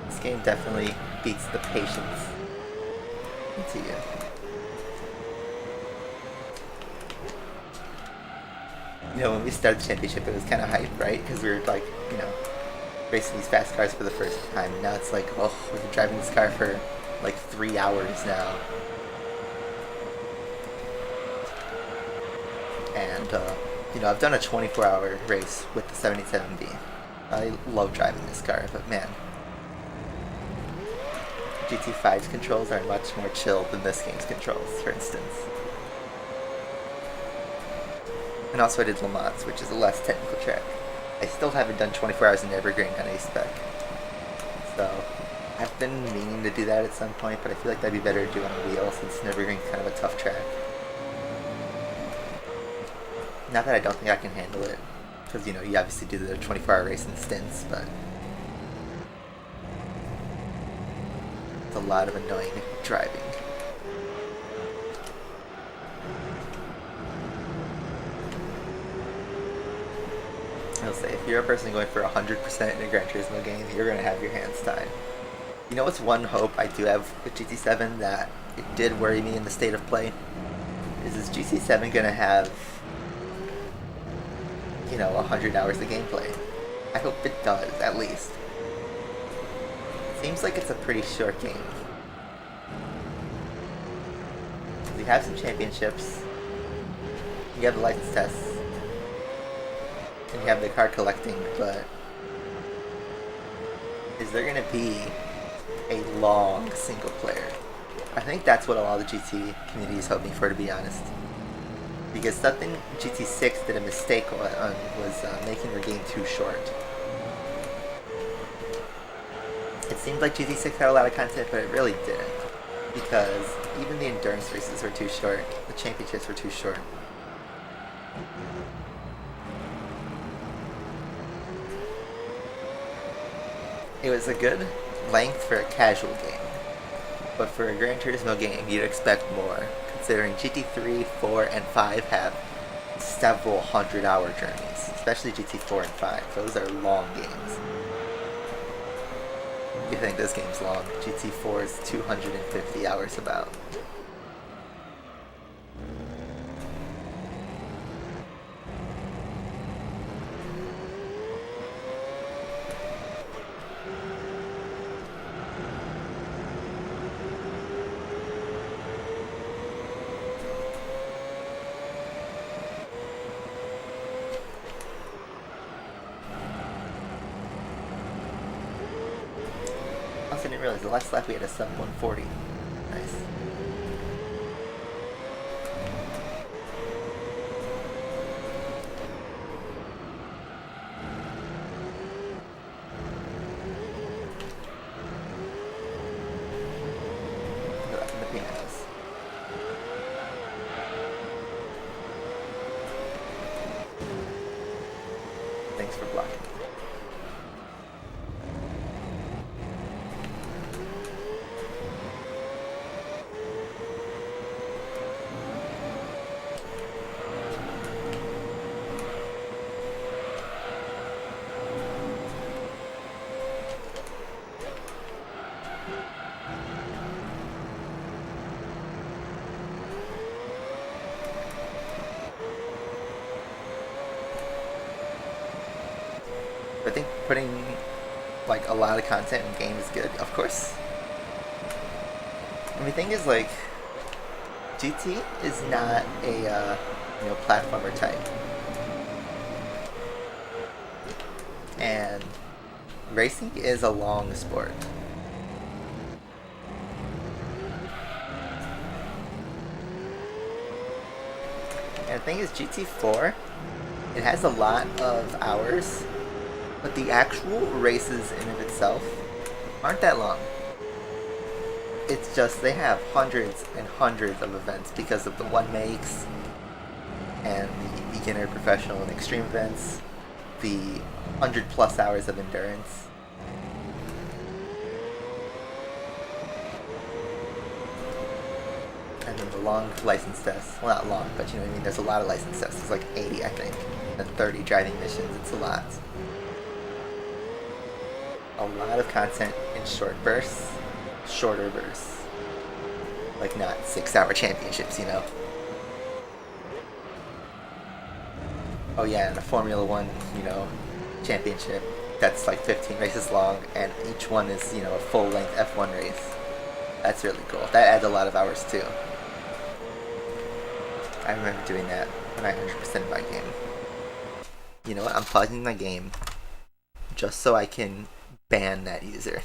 This game definitely beats the patience into you. You know, when we started the championship, it was kind of hype, right? Because we were like, you know, racing these fast cars for the first time. Now it's like, oh, we've been driving this car for like 3 hours now. And, you know, I've done a 24-hour race with the 77B. I love driving this car, but man, GT5's controls are much more chill than this game's controls, for instance. And also I did Le Mans, which is a less technical track. I still haven't done 24 hours in Evergreen on A-Spec. So, I've been meaning to do that at some point, but I feel like that'd be better to do on a wheel since Evergreen's kind of a tough track. Not that I don't think I can handle it, because, you know, you obviously do the 24-hour race in stints, but it's a lot of annoying driving. I'll say, if you're a person going for 100% in a Gran Turismo game, you're going to have your hands tied. You know what's one hope I do have with GT7 that it did worry me in the state of play? Is GT7 going to have, you know, 100 hours of gameplay? I hope it does, at least. Seems like it's a pretty short game. We have some championships, you have the license tests, and you have the card collecting, but is there going to be a long single player? I think that's what a lot of the GT community is hoping for, to be honest. Because something GT6 did a mistake on was making their game too short. It seemed like GT6 had a lot of content, but it really didn't. Because even the endurance races were too short, the championships were too short. It was a good length for a casual game, but for a Gran Turismo game, you'd expect more, considering GT3, 4, and 5 have several 100-hour journeys, especially GT4 and 5. Those are long games. You think this game's long? GT4 is 250 hours about. I didn't realize the last lap we had a sub 140. Nice. Go back in the pianos. Thanks for blocking. I think putting like a lot of content in game is good, of course. And the thing is, like, GT is not a platformer type, and racing is a long sport. And the thing is, GT4, it has a lot of hours, but the actual races in of itself aren't that long. It's just they have hundreds and hundreds of events because of the one makes and the beginner, professional, and extreme events, the 100+ hours of endurance. And then the long license tests. Well, not long, but you know what I mean? There's a lot of license tests. There's like 80, I think. And 30 driving missions. It's a lot. A lot of content in short bursts. Shorter bursts. Like not 6-hour championships, you know? Oh yeah, and a Formula 1, championship that's like 15 races long, and each one is, a full-length F1 race. That's really cool. That adds a lot of hours too. I remember doing that when I 100%ed my game. You know what? I'm pausing my game just so I can ban that user.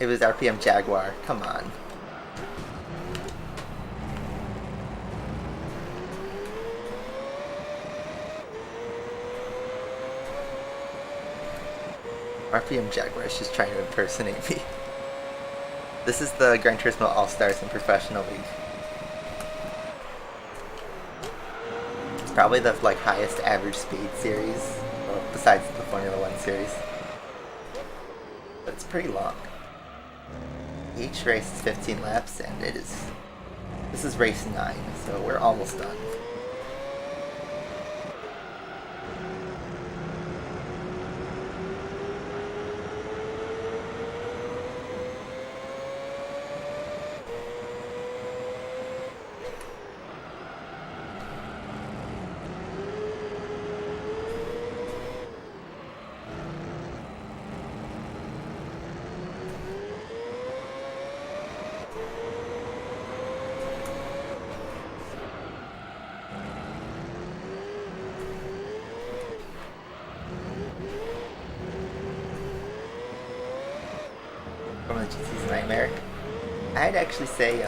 It was RPM Jaguar. Come on. RPM Jaguar is just trying to impersonate me. This is the Gran Turismo All-Stars in Professional League. It's probably the highest average speed series, well, besides the Formula 1 series. But it's pretty long. Each race is 15 laps, and this is race 9, so we're almost done. Formula GT's nightmare. I'd actually say,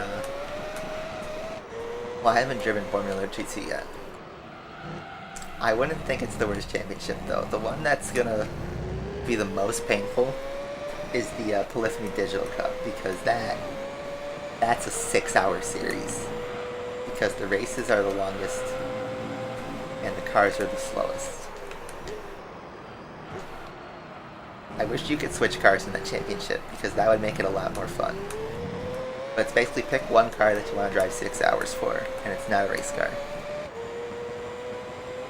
well, I haven't driven Formula GT yet. I wouldn't think it's the worst championship though. The one that's gonna be the most painful is the Polyphony Digital Cup, because that's a 6-hour series. Because the races are the longest and the cars are the slowest. I wish you could switch cars in that championship, because that would make it a lot more fun. But it's basically pick one car that you want to drive 6 hours for, and it's not a race car.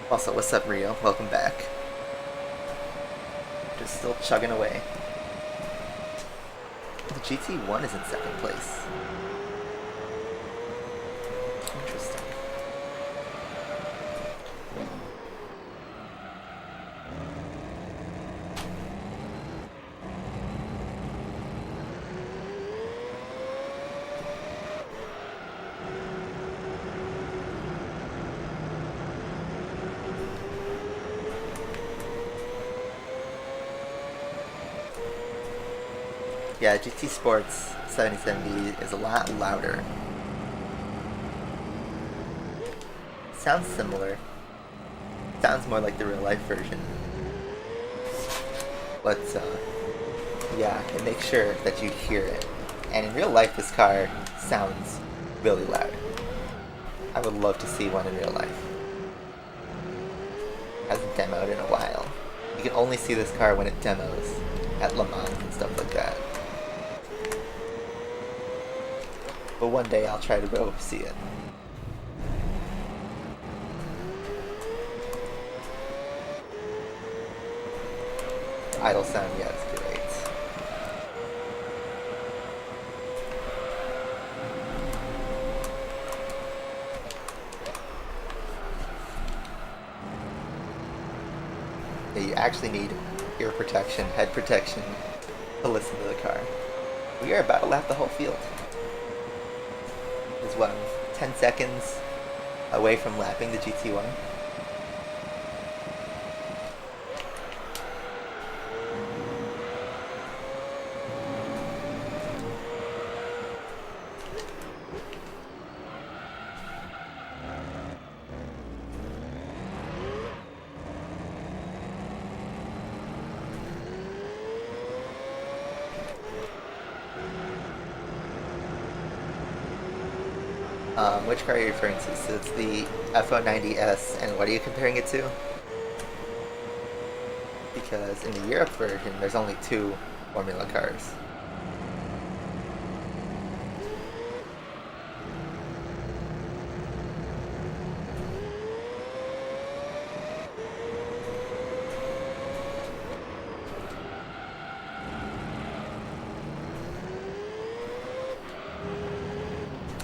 Also, what's up, Rio? Welcome back. Just still chugging away. The GT1 is in 2nd place. Interesting. Yeah, GT Sports 77B is a lot louder. Sounds similar. Sounds more like the real life version. But, yeah, and make sure that you hear it. And in real life, this car sounds really loud. I would love to see one in real life. Hasn't demoed in a while. You can only see this car when it demos at Le Mans and stuff like that. But one day I'll try to go see it. The idle sound, yeah, it's great. actually need ear protection, head protection to listen to the car. We are about to lap the whole field. Is what, 10 seconds away from lapping the GT1. Which car are you referring to? So it's the F090S, and what are you comparing it to? Because in the Europe version, there's only 2 Formula cars.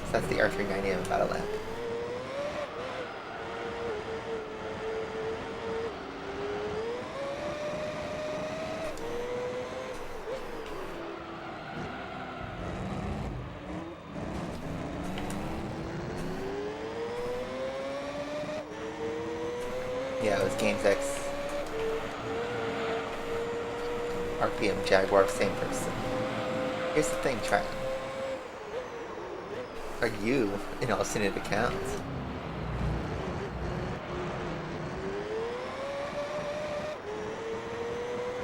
So that's the R390 I'm about to lap. Yeah, it was Games X RPM Jaguar, same person. Here's the thing, Tryon. Are you an alternate account?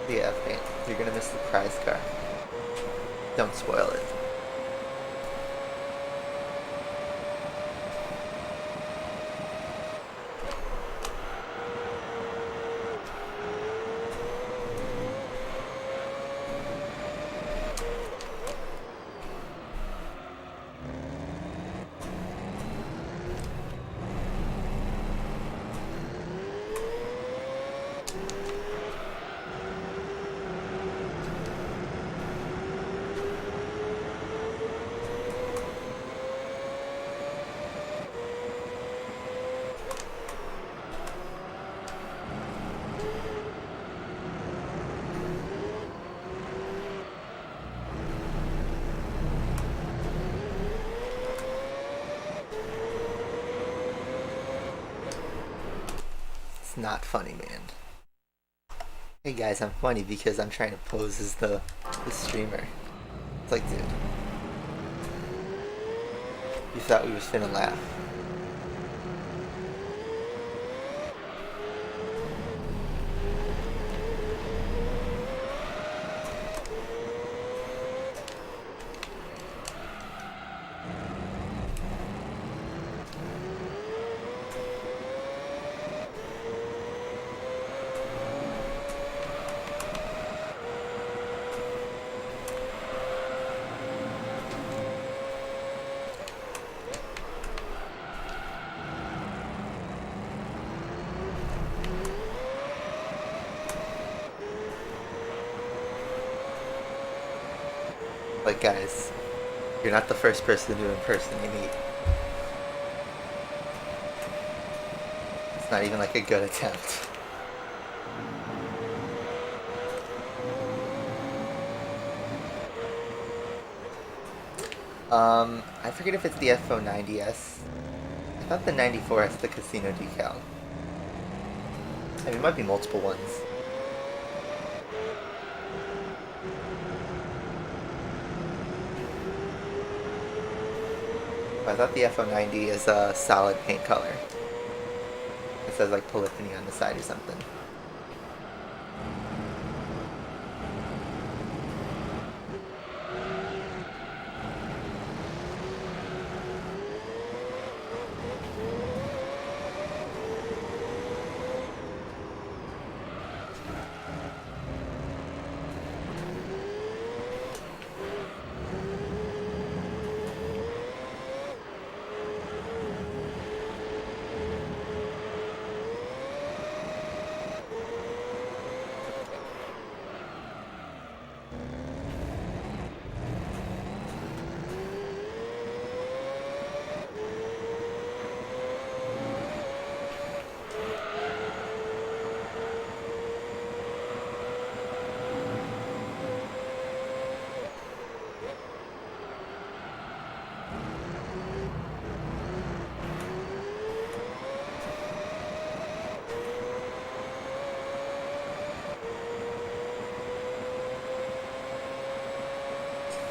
Yeah, man, you're gonna miss the prize car. Don't spoil it. Not funny, man. Hey guys, I'm funny because I'm trying to pose as the streamer. It's like, dude, you thought we was finna laugh. Like, guys, you're not the first person to impersonate me. It's not even like a good attempt. I forget if it's the F090S. I thought the 94 has the casino decal. I mean, it might be multiple ones. I thought the F090 is a solid paint color. It says like polyphony on the side or something.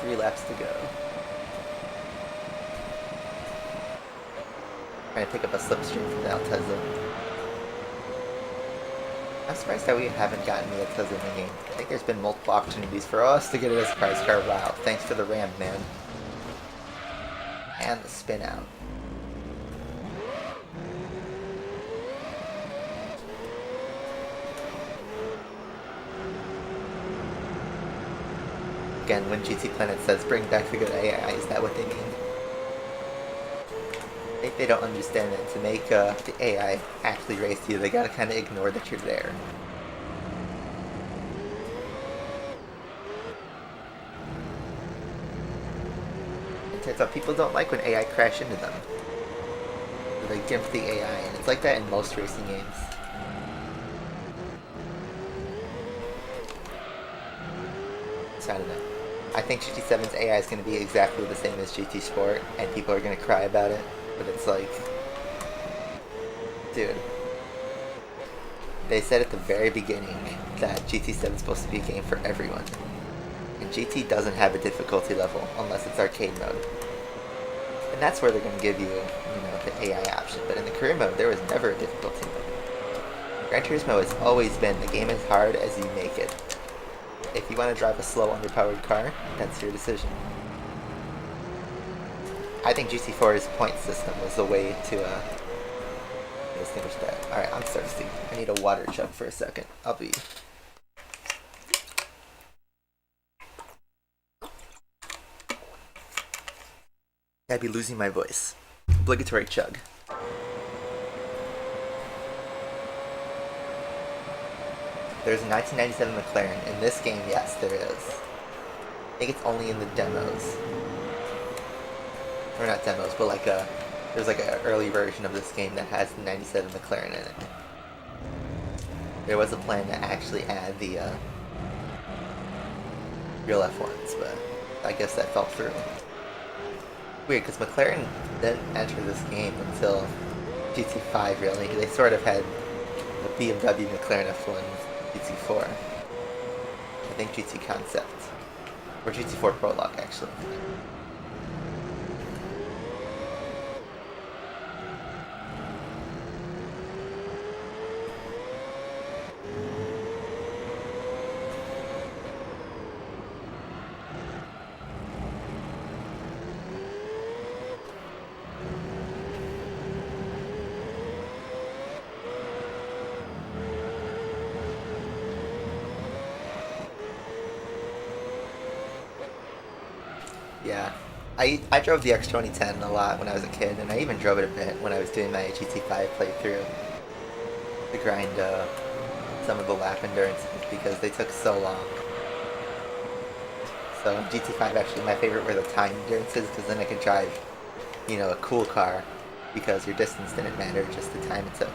3 laps to go. Trying to pick up a slipstream from the Altezza. I'm surprised that we haven't gotten the Altezza in the game. I think there's been multiple opportunities for us to get it as a prize car. Wow, thanks for the ram, man. And the spin out. Again, when GT Planet says bring back the good AI, is that what they mean? I think they don't understand that to make the AI actually race you, they gotta kind of ignore that you're there. It turns out people don't like when AI crash into them. So they gimp the AI, and it's like that in most racing games. So I don't know. I think GT7's AI is going to be exactly the same as GT Sport, and people are going to cry about it, but it's like... Dude. They said at the very beginning that GT7 is supposed to be a game for everyone. And GT doesn't have a difficulty level, unless it's arcade mode. And that's where they're going to give you, the AI option. But in the career mode, there was never a difficulty mode. Gran Turismo has always been the game as hard as you make it. If you want to drive a slow, underpowered car, that's your decision. I think GT4's point system was the way to distinguish that. Alright, I'm thirsty. I need a water chug for a second. I'll be... I'd be losing my voice. Obligatory chug. There's a 1997 McLaren. In this game, yes, there is. I think it's only in the demos. Or not demos, but there's like an early version of this game that has the 97 McLaren in it. There was a plan to actually add the real F1s, but I guess that fell through. Weird, because McLaren didn't enter this game until GT5, really. They sort of had the BMW McLaren F1 GT4. I think GT Concept. Or GT4 Prologue, actually. Yeah, I drove the X2010 a lot when I was a kid, and I even drove it a bit when I was doing my GT5 playthrough to grind some of the lap endurances because they took so long. So GT5 actually my favorite were the time endurances because then I could drive, a cool car because your distance didn't matter, just the time it took.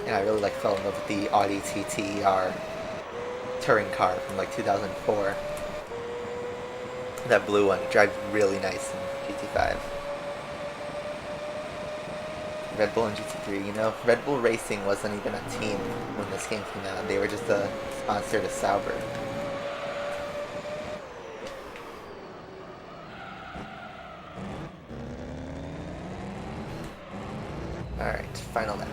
And I really fell in love with the Audi TT-R touring car from 2004. That blue one, it drives really nice in GT5. Red Bull and GT3, Red Bull Racing wasn't even a team when this game came out. They were just a sponsor to Sauber. Alright, final lap.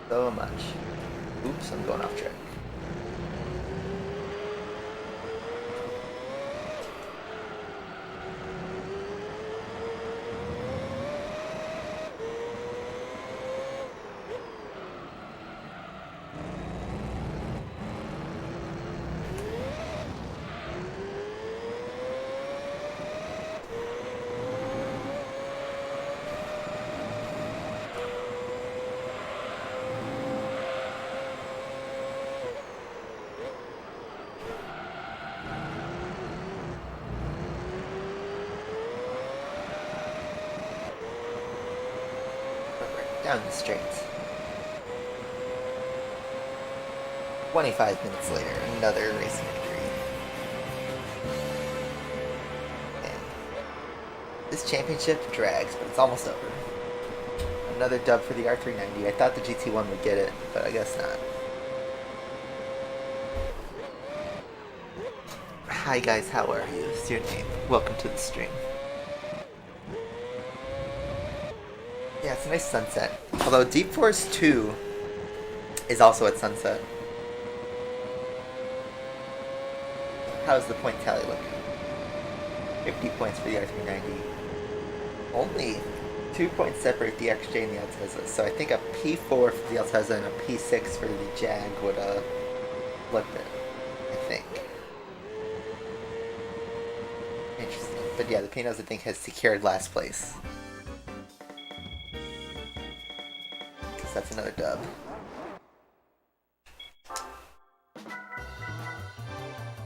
So much. Oops, I'm going off track. down the straight. 25 minutes later, another race victory. And this championship drags, but it's almost over. Another dub for the R390. I thought the GT1 would get it, but I guess not. Hi guys, how are you? It's your name. Welcome to the stream. Yeah, it's a nice sunset. Although Deep Forest 2 is also at sunset. How's the point tally looking? 50 points for the R390. Only 2 points separate the XJ and the Altezza, so I think a P4 for the Altezza and a P6 for the Jag would flip it, I think. Interesting. But yeah, the Pinos I think has secured last place. Because that's another dub.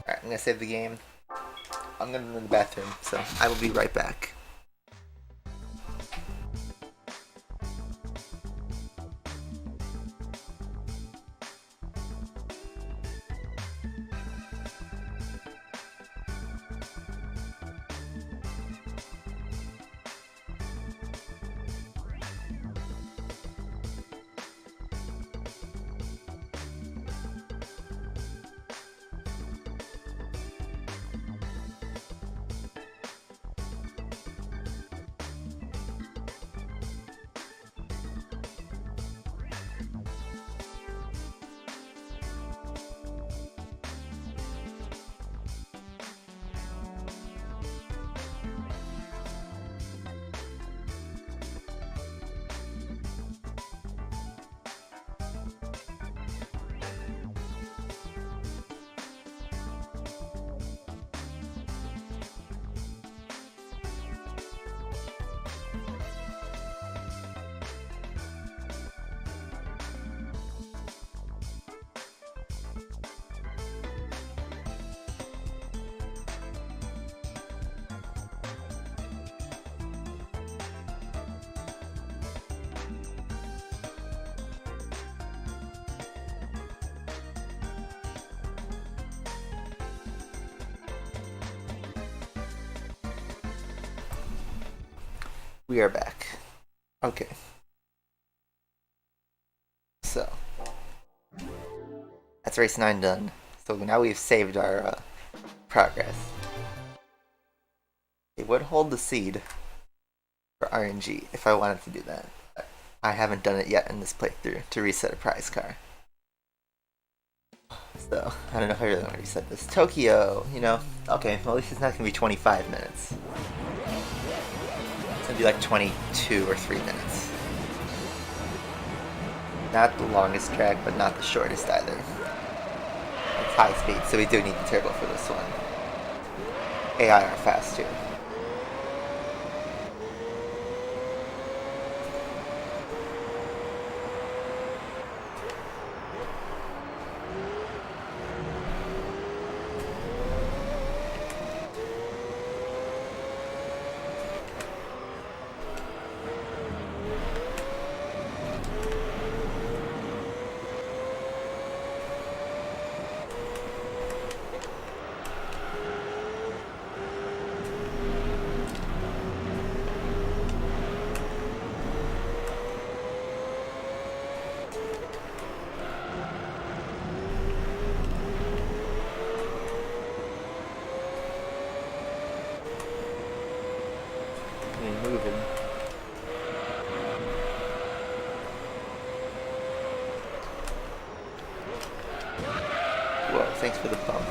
Alright, I'm gonna save the game. I'm gonna run to the bathroom, so I will be right back. We are back. Okay. So, that's race 9 done. So now we've saved our progress. It would hold the seed for RNG if I wanted to do that. But I haven't done it yet in this playthrough to reset a prize car. So, I don't know if I really want to reset this. Tokyo, you know, okay, well at least it's not going to be 25 minutes. It's gonna be like 22 or 3 minutes. Not the longest track, but not the shortest either. It's high speed, so we do need the turbo for this one. AI are fast too. Moving. Whoa, thanks for the bump.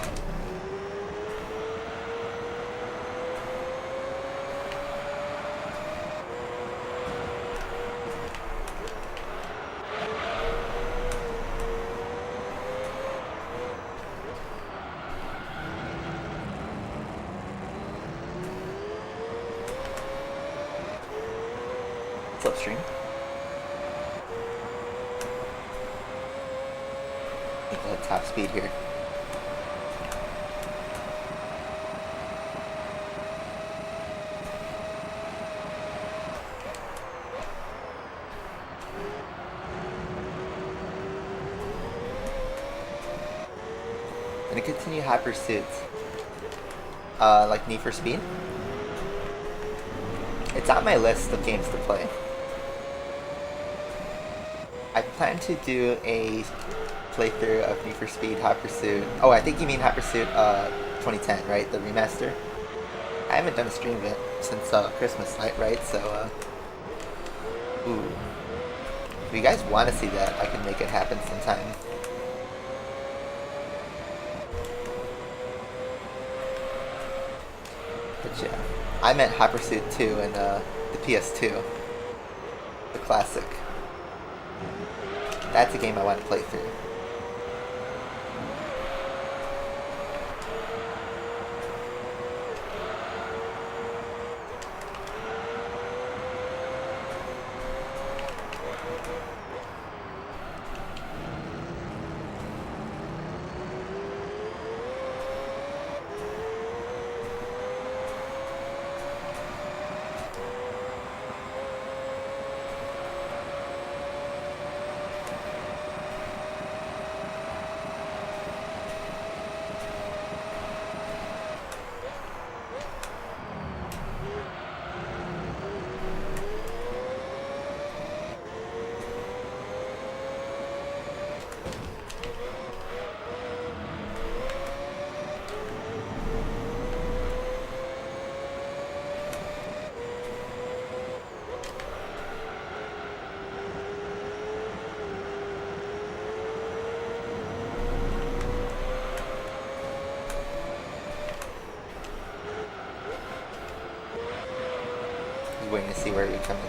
Slipstream. I think we'll have top speed here. Gonna continue Hot Pursuit. Like Need for Speed. It's on my list of games to play. I plan to do a playthrough of Need for Speed Hot Pursuit. Oh, I think you mean Hot Pursuit 2010, right? The remaster. I haven't done a stream of it since Christmas night, right? So, ooh. If you guys want to see that, I can make it happen sometime. But yeah, I meant Hot Pursuit 2 and the PS2. The classic. That's a game I want to play through. Waiting to see where we come in.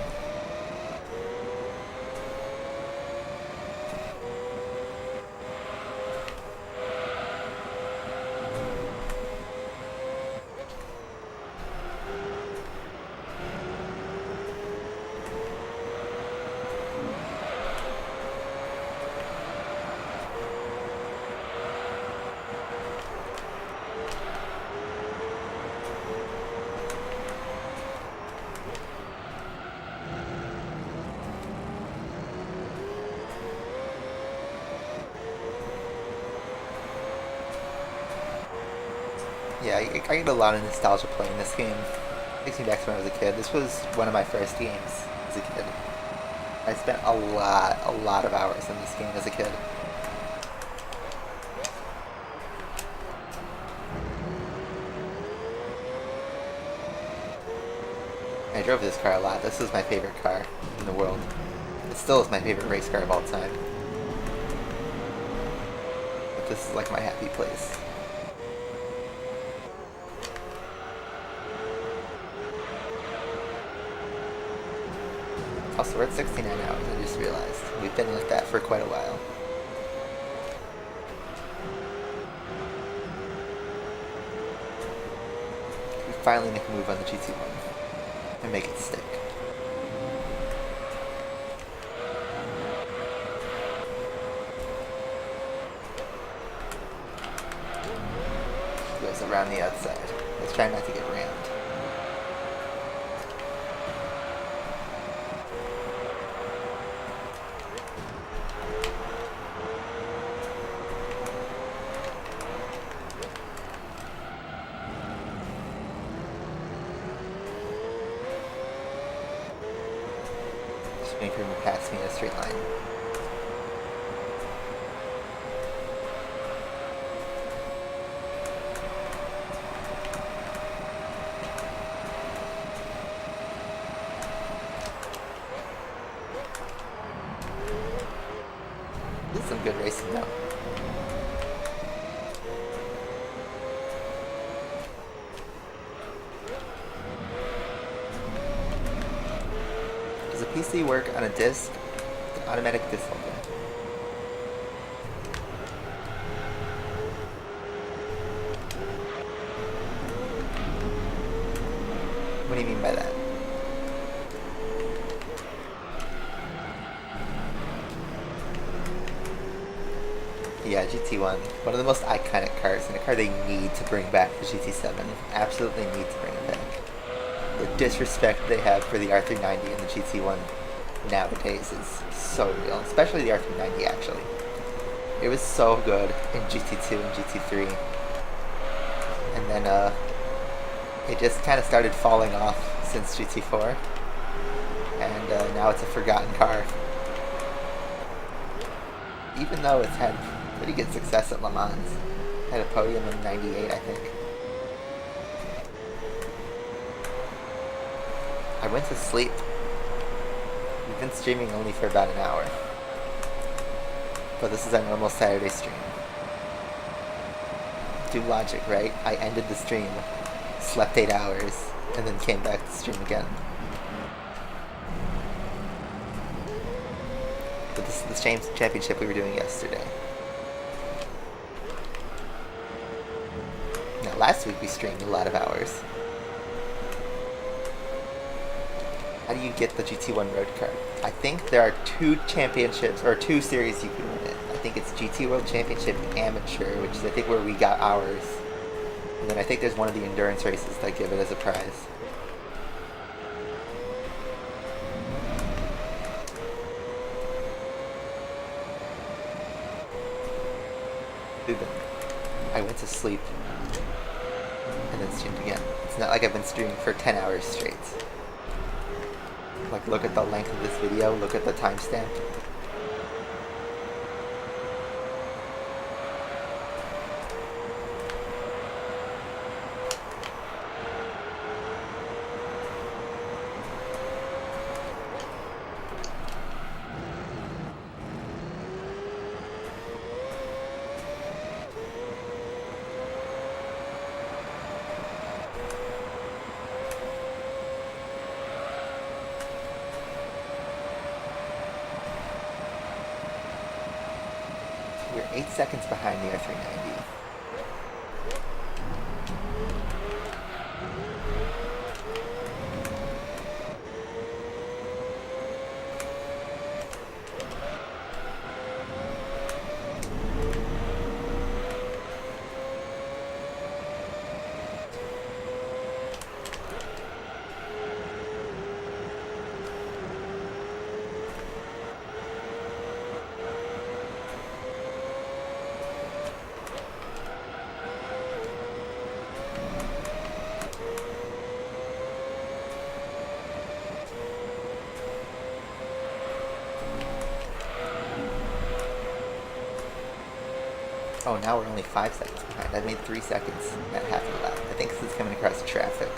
Yeah, I get a lot of nostalgia playing this game. It takes me back to when I was a kid. This was one of my first games as a kid. I spent a lot of hours in this game as a kid. I drove this car a lot. This was my favorite car in the world. It still is my favorite race car of all time. But this is like my happy place. Also, we're at 69 hours, I just realized. We've been like that for quite a while. We finally make a move on the GT1 and make it stick. Goes around the outside. Let's try not to get rammed. For him to pass me in a straight line. This is some good racing though. Does a PC work on a disc? An automatic disc holder. What do you mean by that? Yeah, GT1. One of the most iconic cars, and a car they need to bring back for GT7. Absolutely need to bring it back. The disrespect they have for the R390 and the GT1 nowadays is so real, especially the R390 actually. It was so good in GT2 and GT3. And then it just kind of started falling off since GT4. And now it's a forgotten car. Even though it's had pretty good success at Le Mans. Had a podium in '98, I think. I went to sleep. We've been streaming only for about an hour. But this is our normal Saturday stream. Do logic, right? I ended the stream, slept 8 hours, and then came back to stream again. But this is the same championship we were doing yesterday. Now, last week we streamed a lot of hours. How do you get the GT1 road card? I think there are 2 championships, or 2 series you can win it. I think it's GT World Championship Amateur, which is I think where we got ours. And then I think there's one of the endurance races that give it as a prize. I went to sleep and then streamed again. It's not like I've been streaming for 10 hours straight. Like, look at the length of this video, look at the timestamp. We're 8 seconds behind the R390. Oh, now we're only 5 seconds behind. I made 3 seconds at half a lap. I think this is coming across traffic.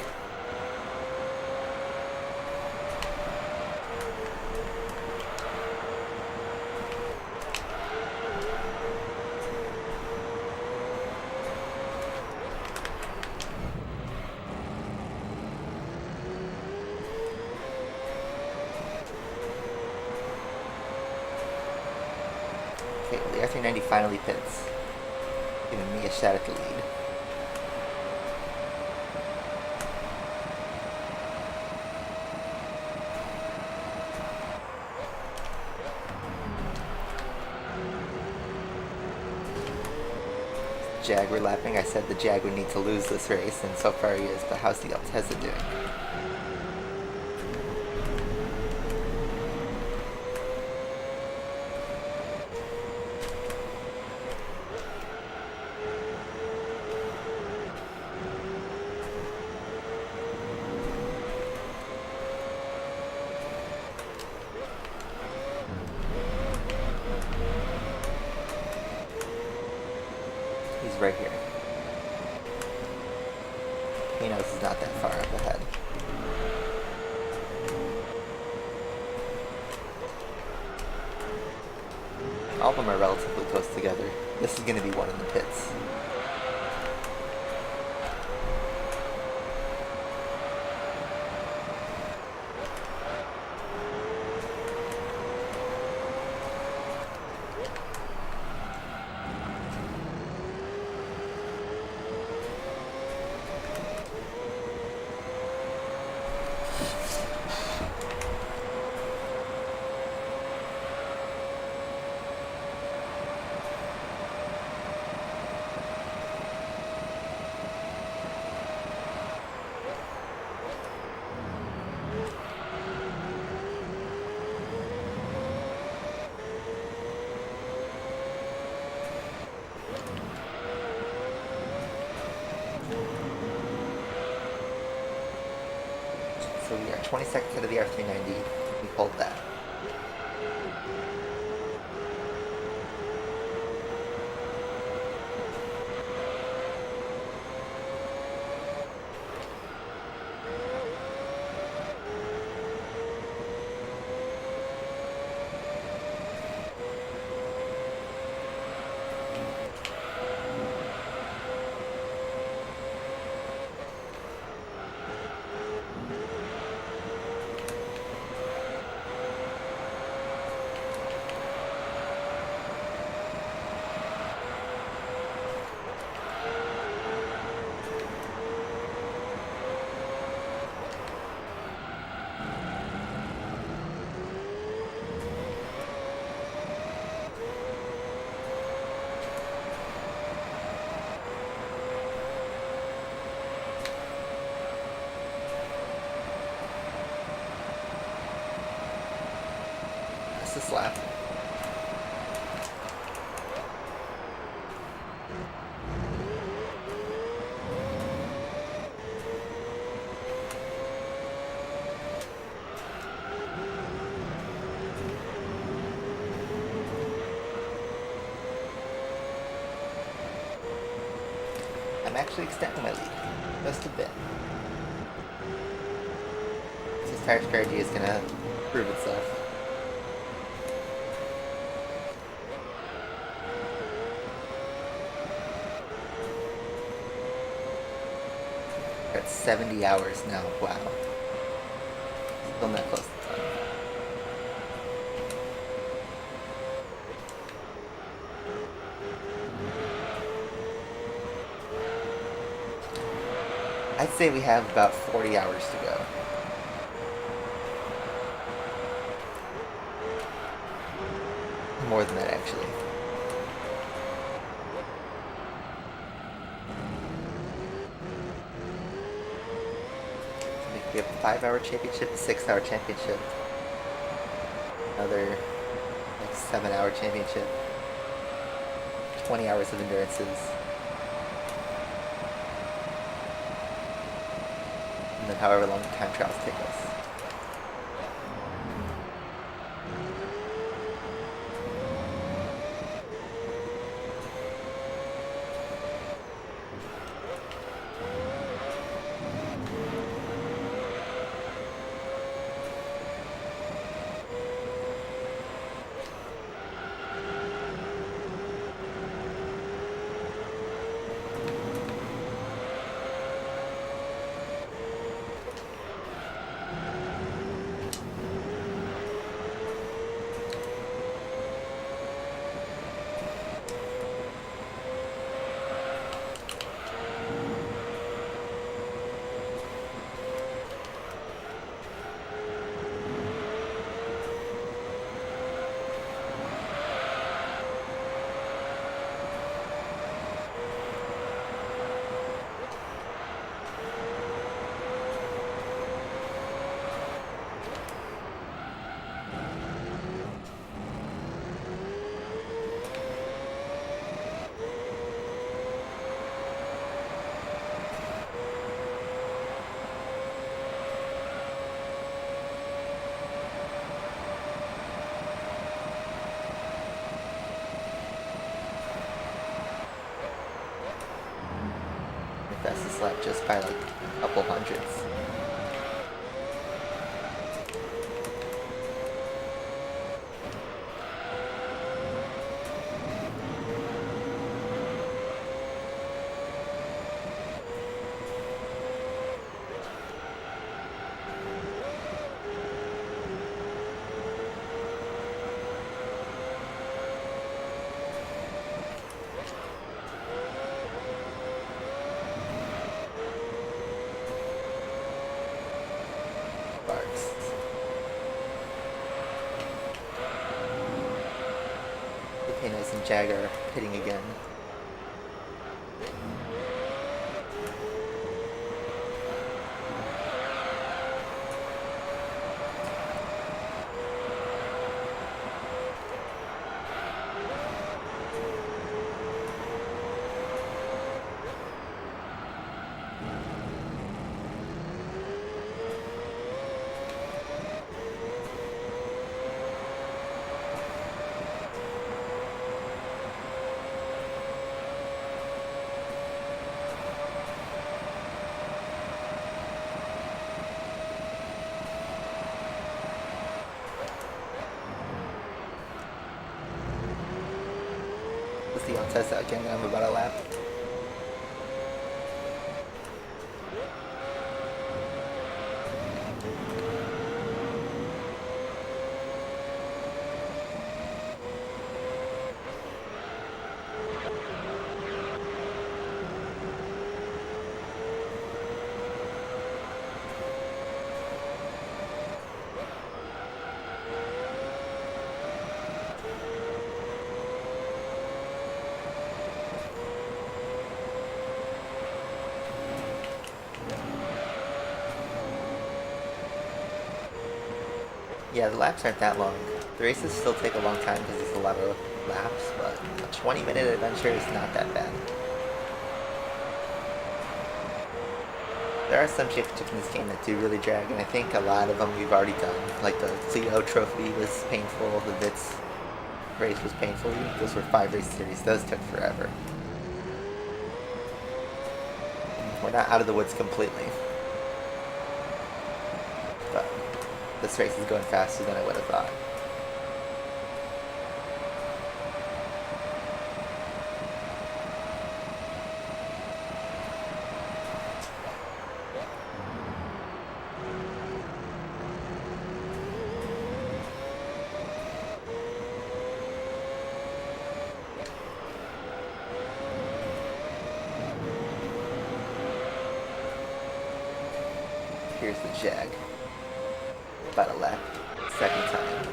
Okay, well, the R390 finally pits, giving me a shot at the lead. Jag we're lapping. I said the Jag would need to lose this race, and so far he is, but how's the Altezza doing? He's right here. He knows he's not that far up ahead. All of them are relatively close together. This is going to be one in the pits. So we are 20 seconds ahead of the R390. We pulled that. This lap. I'm actually extending my lead just a bit. This tire strategy is gonna prove itself. We're at 70 hours now. Wow. Still not close to done. I'd say we have about 40 hours to go. More than that, actually. We have a 5-hour championship, a 6-hour championship, another like 7-hour championship, 20 hours of endurances, and then however long the time trials take us. Fastest lap just by like a couple hundreds. Nice and Jagger hitting again. Let's see, I'll test that again. I'm about a lap. Yeah, the laps aren't that long. The races still take a long time because there's a lot of laps, but a 20-minute adventure is not that bad. There are some championships in this game that do really drag, and I think a lot of them we've already done. Like the Clio Trophy was painful, the Vitz race was painful. Those were 5 race series, those took forever. We're not out of the woods completely. But this race is going faster than I would have thought. Here's the Jag. About a lap. Second time.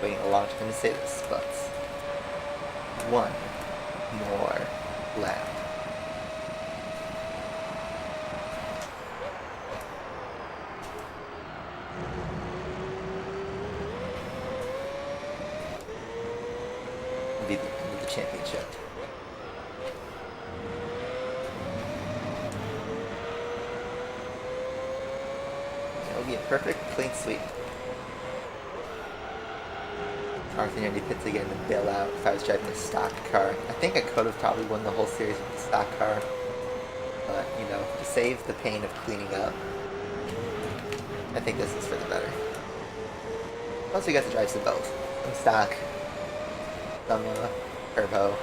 Waiting a long time to say this, but one more lap. It'll be the end of the championship. It'll be a perfect clean sweep. Arthur pits again and bail out if I was driving a stock car. I think I could have probably won the whole series with the stock car. But, you know, to save the pain of cleaning up, I think this is for the better. Also, you get to drive some both. Some stock, some turbo.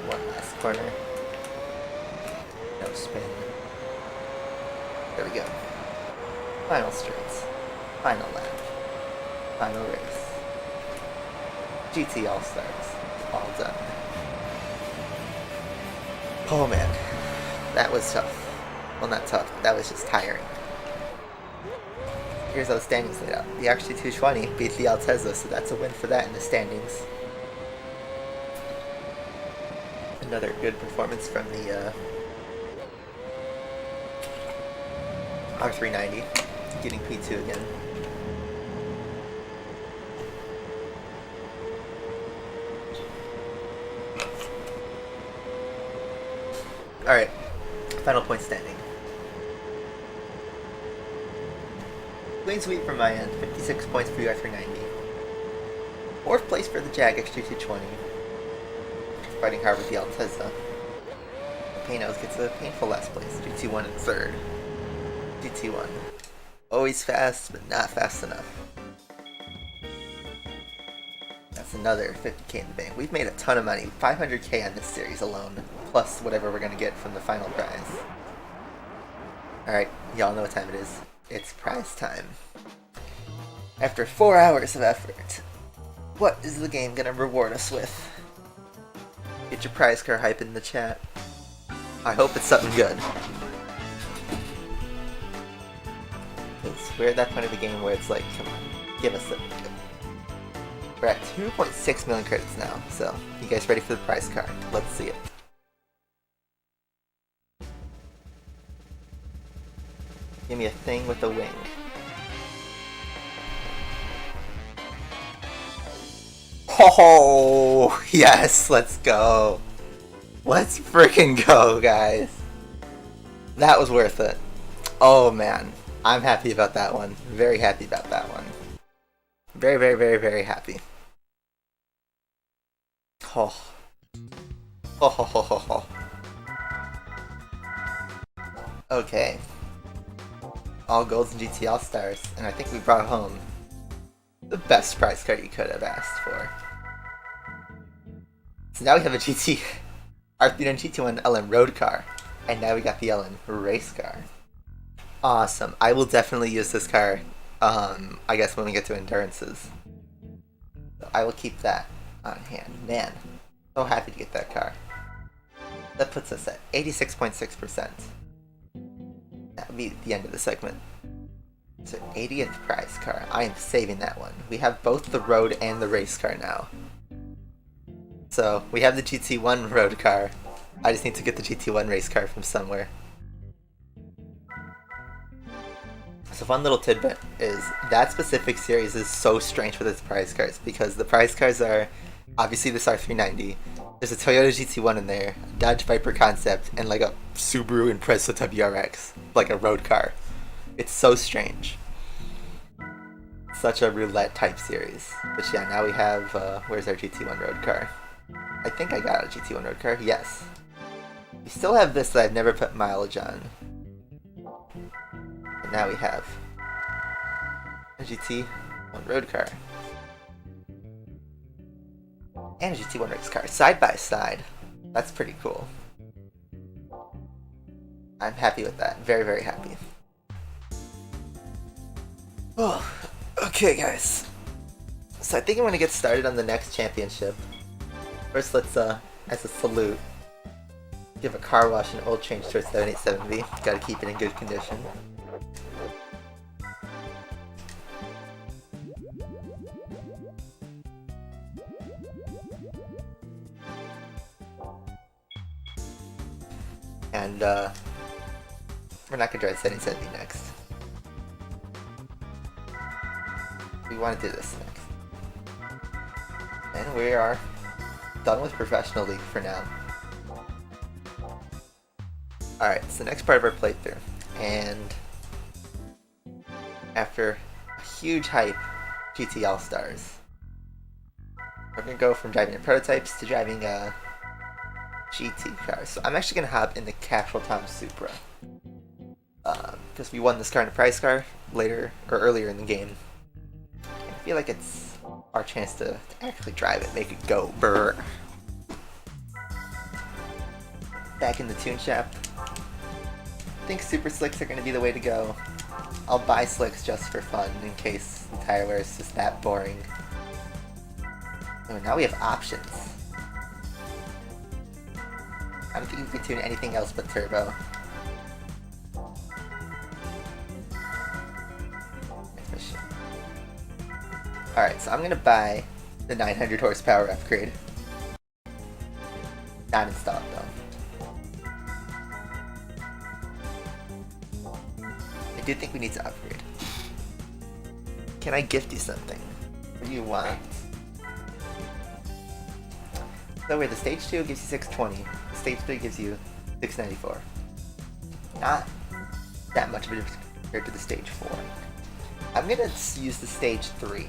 One last corner. No spin. There we go. Final straights. Final lap. Final race. GT All-Stars. All done. Oh man. That was tough. Well, not tough. That was just tiring. Here's how the standings laid out. The RX220 beat the Altezza, so that's a win for that in the standings. Another good performance from the R390, getting P2 again. Alright, final point standing. Clean sweep from my end, 56 points for the R390. 4th place for the Jag X220. Fighting hard with the Altezza. Panos gets a painful last place. GT1 in 3rd. GT1. Always fast, but not fast enough. That's another 50k in the bank. We've made a ton of money, 500k on this series alone, plus whatever we're gonna get from the final prize. Alright, y'all know what time it is. It's prize time. After 4 hours of effort, what is the game gonna reward us with? Get your prize car hype in the chat. I hope it's something good. We're at that point of the game where it's like, come on, give us something good. We're at 2.6 million credits now, so you guys ready for the prize card? Let's see it. Give me a thing with a wing. Oh, yes, let's go. Let's freaking go, guys. That was worth it. Oh, man. I'm happy about that one. Very happy about that one. Very, very, very, very happy. Oh. Oh, ho, ho, ho, ho. Okay. All golds and GT All-Stars, and I think we brought home the best prize card you could have asked for. So now we have a GT R3 and GT1 LM road car, and now we got the LM race car. Awesome. I will definitely use this car, I guess when we get to endurances. So I will keep that on hand. Man, so happy to get that car. That puts us at 86.6%. That would be the end of the segment. So 80th prize car. I am saving that one. We have both the road and the race car now. So we have the GT1 road car. I just need to get the GT1 race car from somewhere. So fun little tidbit is that specific series is so strange with its prize cars because the prize cars are obviously this R390. There's a Toyota GT1 in there, a Dodge Viper concept, and like a Subaru Impreza WRX, like a road car. It's so strange. Such a roulette type series. But yeah, now we have, where's our GT1 road car? I think I got a GT1 road car, yes. We still have this that I've never put mileage on. And now we have a GT1 road car. And a GT1 race car, side by side. That's pretty cool. I'm happy with that. Very, very happy. Oh, okay guys. So I think I'm gonna get started on the next championship. First let's, as a salute, give a car wash and oil change to our 787V. Gotta keep it in good condition. And, we're not gonna drive 787V next. We want to do this next. And we are done with Professional League for now. Alright, it's the next part of our playthrough. And after a huge hype GT All-Stars, we're going to go from driving in prototypes to driving GT cars. So I'm actually going to hop in the Capital Tom Supra. Because we won this car in a prize car earlier in the game. And I feel like it's our chance to actually drive it, make it go brr. Back in the tune shop. I think super slicks are going to be the way to go. I'll buy slicks just for fun in case the tire wear is just that boring. Oh, now we have options. I don't think you can tune anything else but turbo. Alright, so I'm gonna buy the 900 horsepower upgrade. Not in stock though. I do think we need to upgrade. Can I gift you something? What do you want? So wait, the stage 2 gives you 620. The stage 3 gives you 694. Not that much of a difference compared to the stage 4. I'm gonna use the stage 3.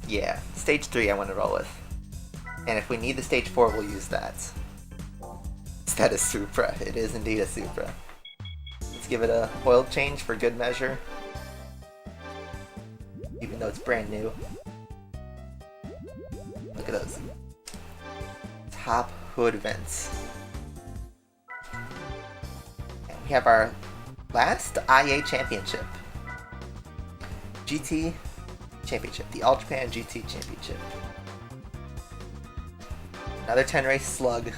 Yeah, stage 3 I want to roll with. And if we need the stage 4, we'll use that. Is that a Supra? It is indeed a Supra. Let's give it a oil change for good measure. though it's brand new. Look at those. Top hood vents. And we have our last IA championship. GT Championship. The All Japan GT Championship. Another 10 race slug.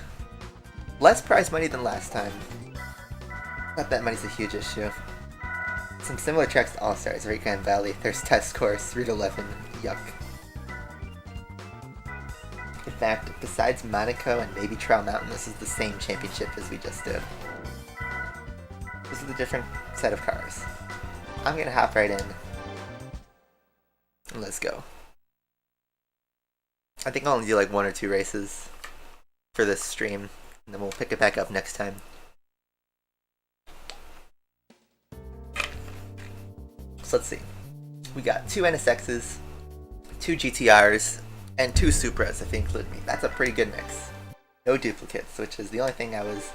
Less prize money than last time. Not that money's a huge issue. Some similar tracks to All-Stars, Great Grand Valley, there's Test Course, Route 11, yuck. In fact, besides Monaco and maybe Trail Mountain, this is the same championship as we just did. This is a different set of cars. I'm gonna hop right in. And let's go. I think I'll only do like 1 or 2 races for this stream, and then we'll pick it back up next time. So let's see. We got 2 NSXs, 2 GTRs, and 2 Supras if you include me. That's a pretty good mix. No duplicates, which is the only thing I was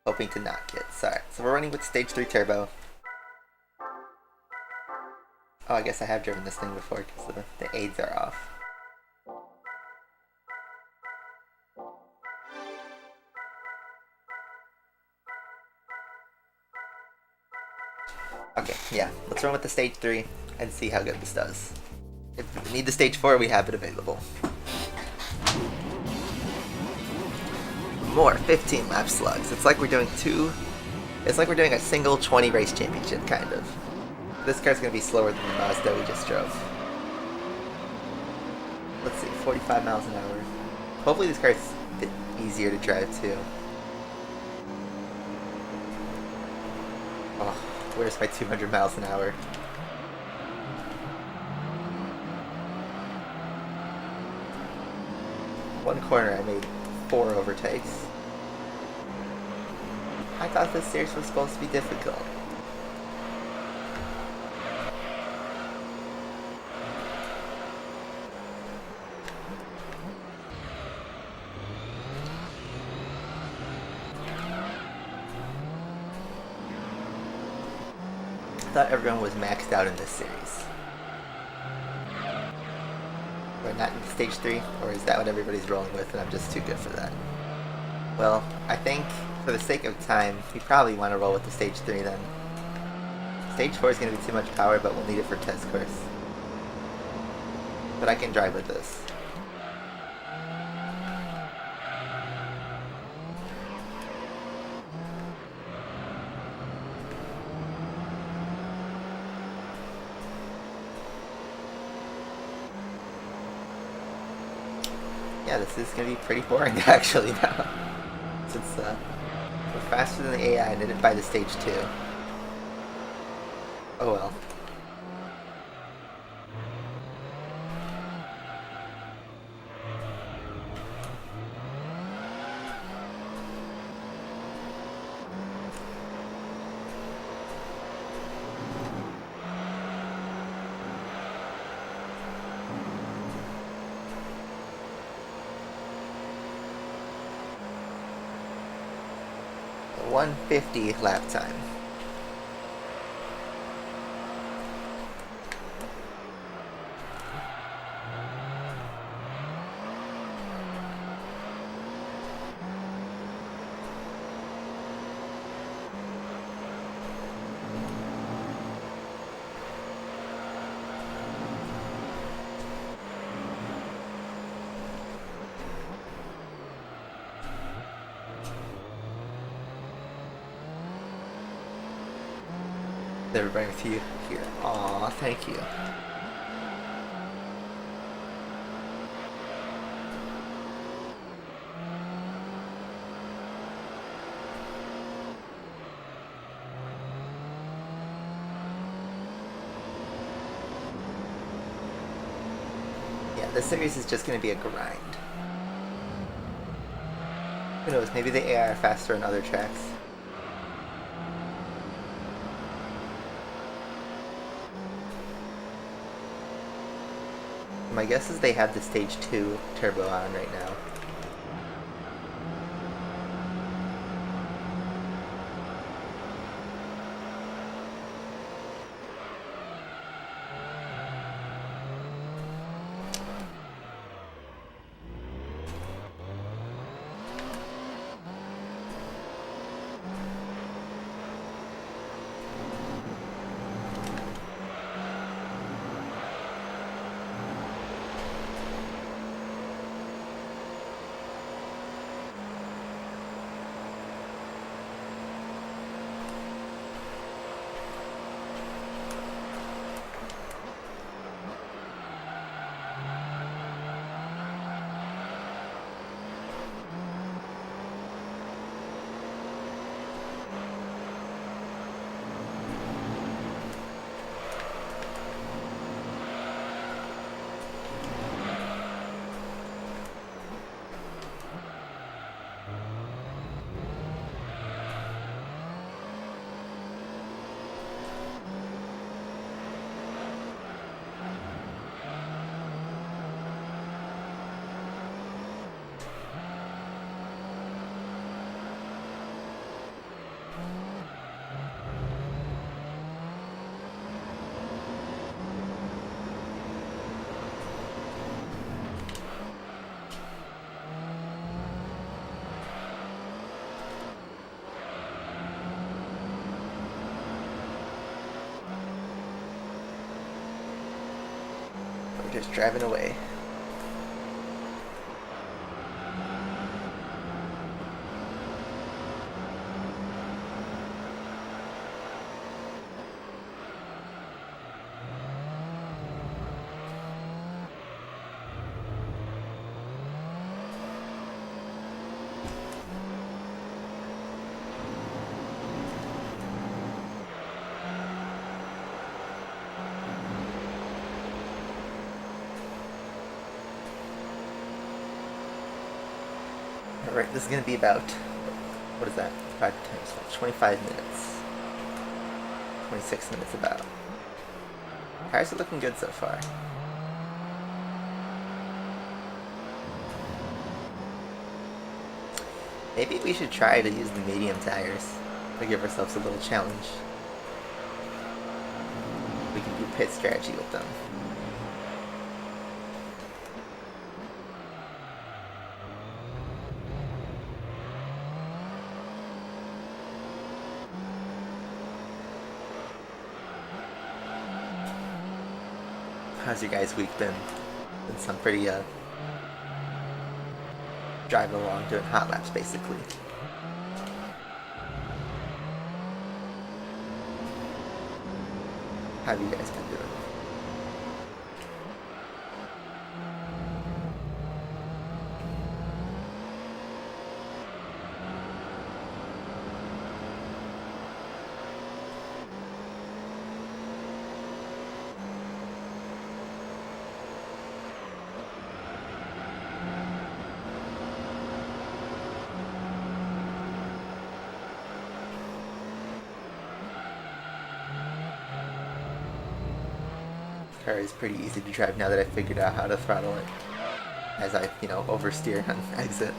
hoping to not get. Sorry. So we're running with Stage 3 Turbo. Oh, I guess I have driven this thing before because the aids are off. Okay, yeah, let's run with the Stage 3 and see how good this does. If we need the Stage 4, we have it available. More 15 lap slugs. It's like we're doing a single 20 race championship, kind of. This car's gonna be slower than the Mazda we just drove. Let's see, 45 miles an hour. Hopefully this car's a bit easier to drive too. Oh, where's my 200 miles an hour? One corner I made 4 overtakes. I thought this series was supposed to be difficult. I thought everyone was maxed out in this series. Or not in Stage 3, or is that what everybody's rolling with and I'm just too good for that? Well, I think for the sake of time, we probably want to roll with the Stage 3 then. Stage 4 is going to be too much power, but we'll need it for Test Course. But I can drive with this. Yeah, this is going to be pretty boring actually now. Since we're faster than the AI and it by the Stage 2. Oh well. A 150 lap time. They're running with you here. Aw, thank you. Yeah, this series is just going to be a grind. Who knows, maybe the AI are faster on other tracks. My guess is they have the Stage 2 turbo on right now. just driving away. Alright, this is going to be about, what is that, 5 times 5, 25 minutes. 26 minutes about. Tires are looking good so far. Maybe we should try to use the medium tires to give ourselves a little challenge. We can do pit strategy with them. How's your guys' week been? Been some pretty driving along doing hot laps basically. How have you guys been doing? Car is pretty easy to drive now that I figured out how to throttle it as I, oversteer on exit.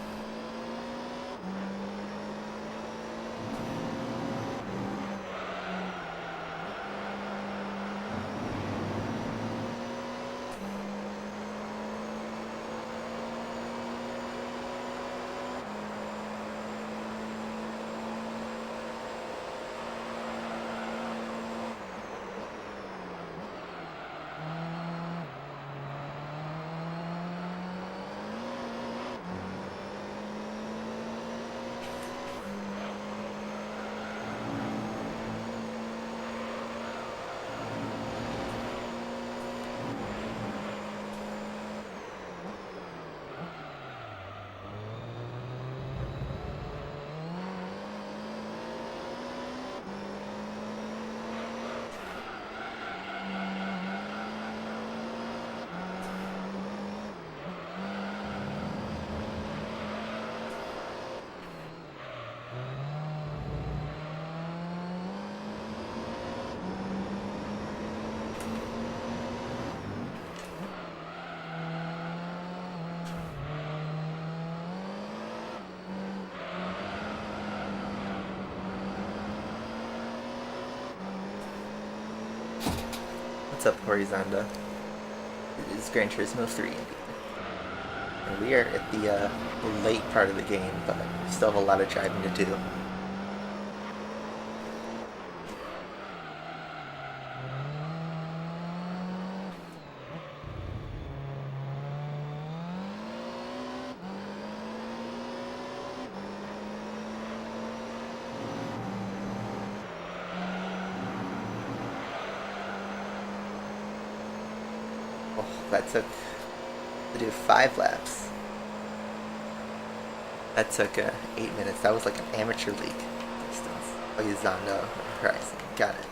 What's up, Horizonda? It is Gran Turismo 3 indeed. And we are at the late part of the game, but we still have a lot of driving to do. That took to do 5 laps. That took 8 minutes. That was like an amateur league distance. Horizonda Horizon. Got it.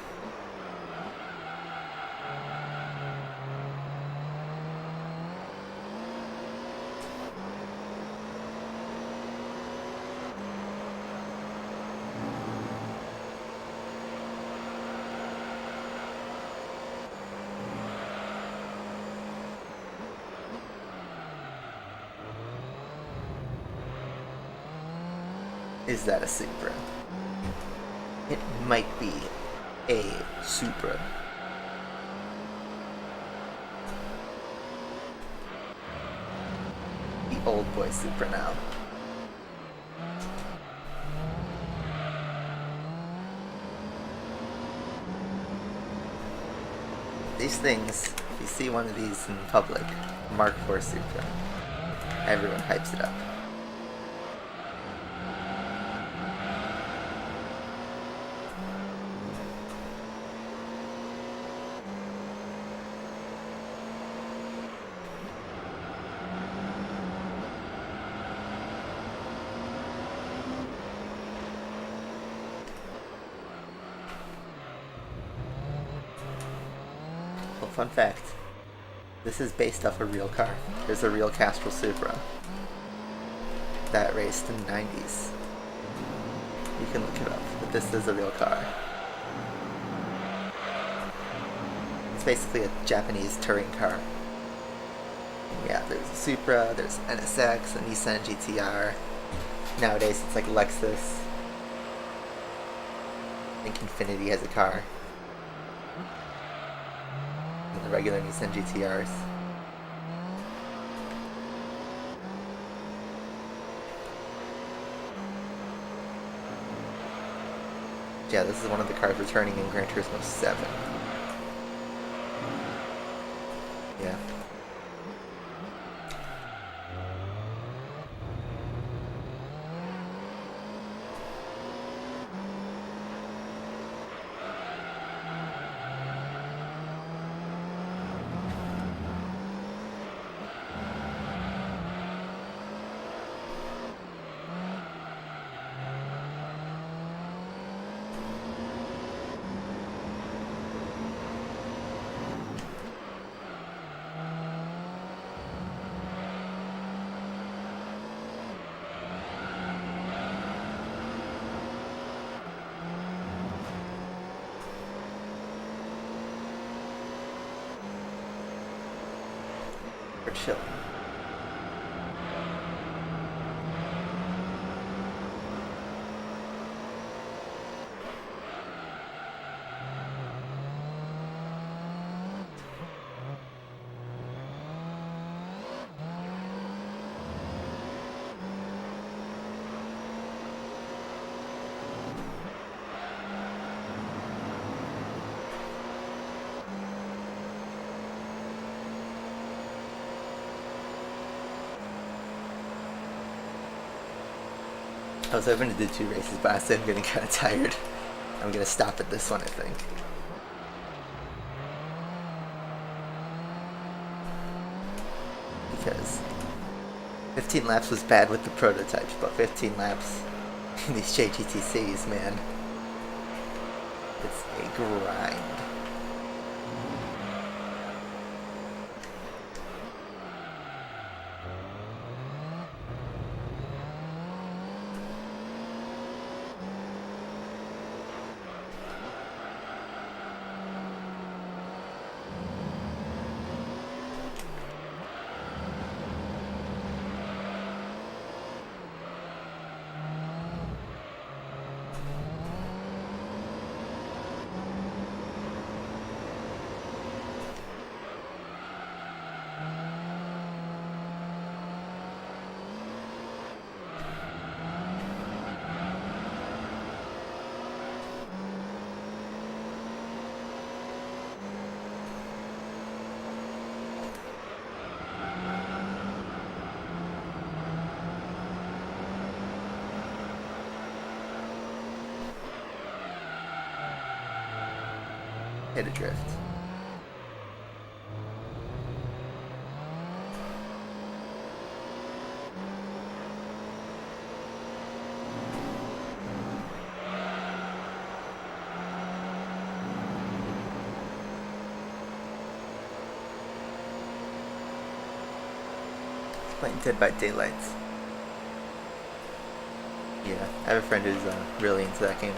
Is that a Supra? It might be a Supra. The old boy Supra now. These things If you see one of these in public, Mark IV Supra, everyone hypes it up. Well, fun fact, this is based off a real car. There's a real Castrol Supra that raced in the 90s. You can look it up, but this is a real car. It's basically a Japanese touring car. And yeah, there's a Supra, there's NSX, a Nissan GTR. Nowadays it's like Lexus. I think Infiniti has a car. And the regular Nissan GTRs. Yeah, this is one of the cars returning in Gran Turismo 7. Yeah. We're chilling. I was hoping to do 2 races, but I said I'm getting kind of tired. I'm going to stop at this one, I think. Because 15 laps was bad with the prototypes, but 15 laps in these JGTCs, man, it's a grind. Hit a drift. It's playing Dead by Daylight. Yeah, I have a friend who's really into that game.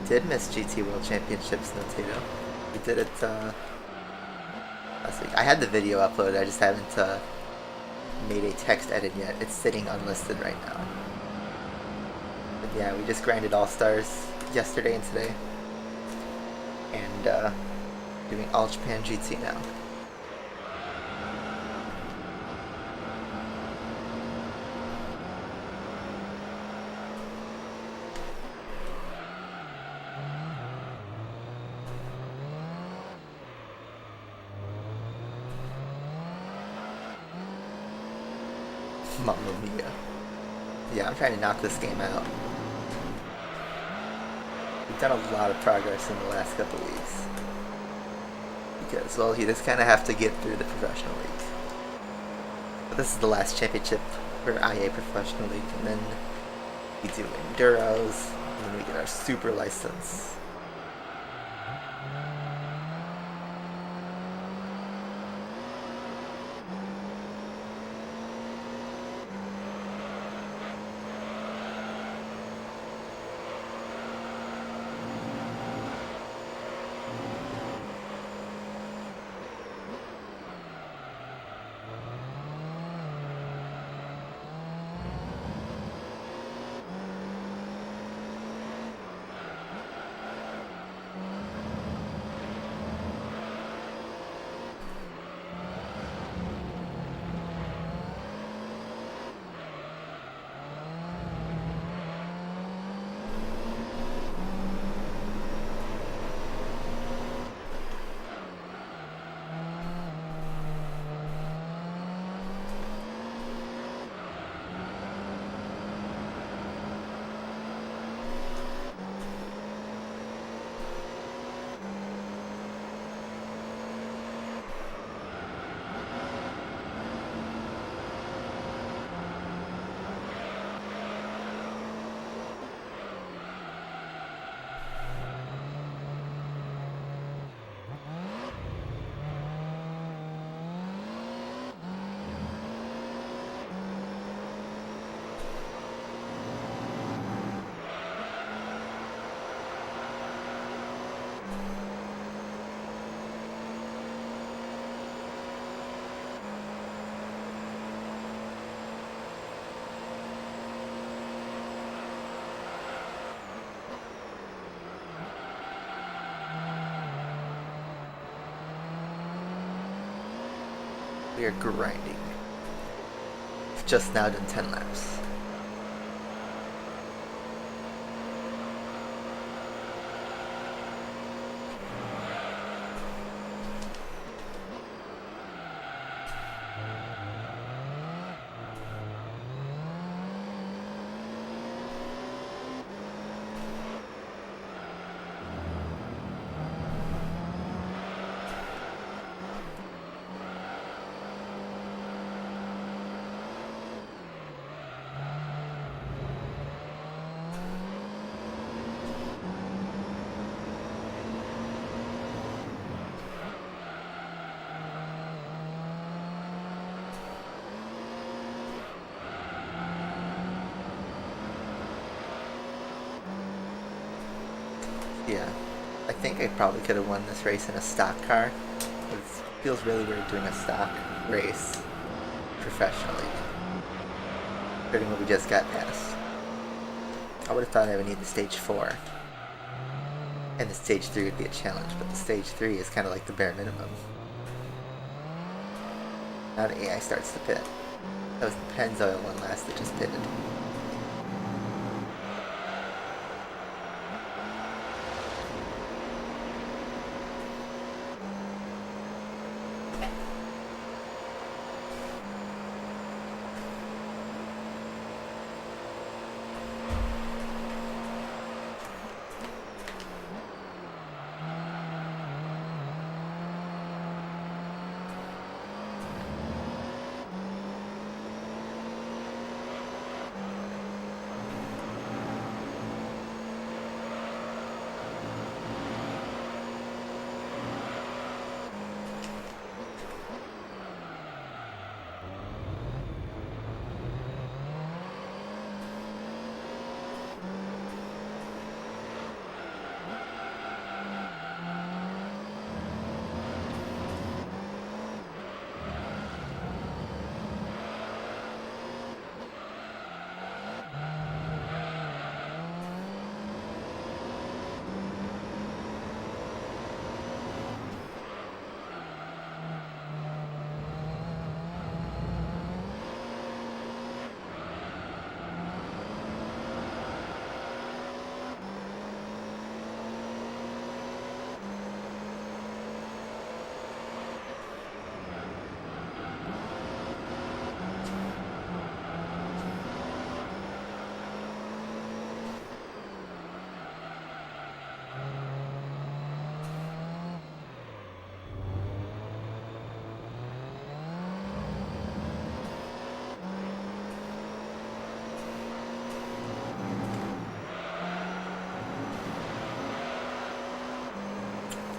did miss GT World Championships, Nintendo. We did it last week. I had the video uploaded, I just haven't made a text edit yet. It's sitting unlisted right now. But yeah, we just grinded All-Stars yesterday and today. And doing All Japan GT now. Mamma mia. Yeah, I'm trying to knock this game out. We've done a lot of progress in the last couple weeks. Because, well, you just kind of have to get through the professional league. But this is the last championship for IA Professional League, and then we do Enduros, and then we get our super license. We are grinding. We've just now done 10 laps. Yeah, I think I probably could have won this race in a stock car. It feels really weird doing a stock race professionally, considering what we just got past. I would have thought I would need the stage 4, and the stage 3 would be a challenge, but the stage 3 is kind of like the bare minimum. Now the AI starts to pit. That was the Pennzoil one last that just pitted.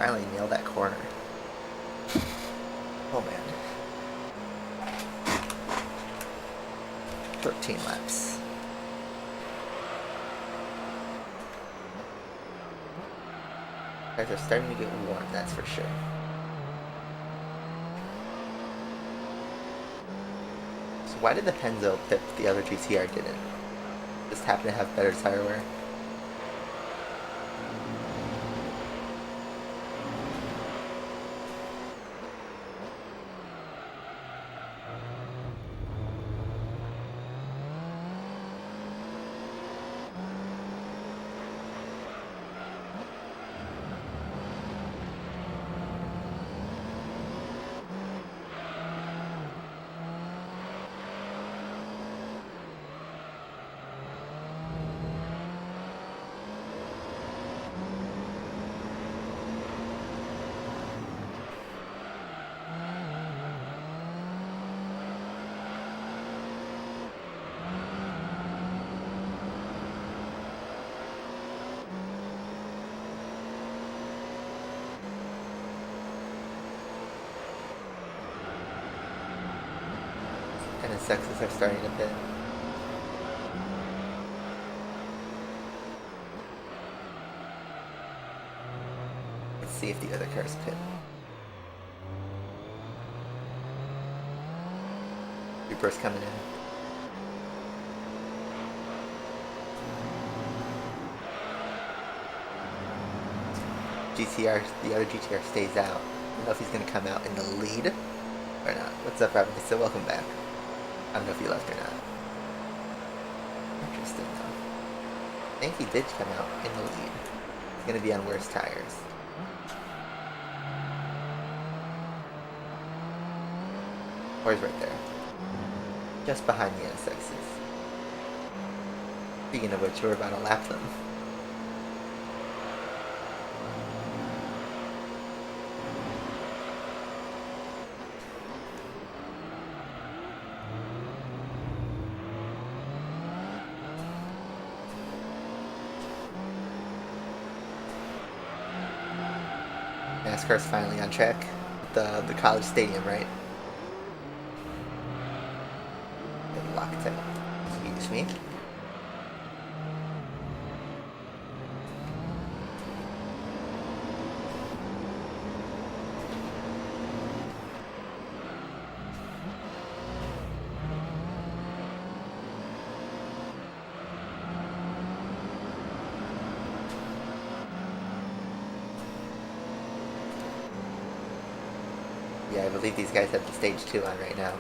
Finally nailed that corner. Oh man. 13 laps. Guys are starting to get warm, that's for sure. So why did the Penzo pip the other GTR didn't? Just happen to have better tire wear? And the sexes are starting to pit. Let's see if the other cars pit. Reaper's coming in. GTR, the other GTR stays out. I don't know if he's going to come out in the lead or not. What's up, Robin? So welcome back. I don't know if he left or not. Interesting though. I think he did come out in the lead. He's going to be on worse tires. Or he's right there. Just behind the NSXs. Speaking of which, we're about to lap them. NASCAR's finally on track with the college stadium, right? Locked out. Excuse me. Yeah, I believe these guys have the stage 2 on right now.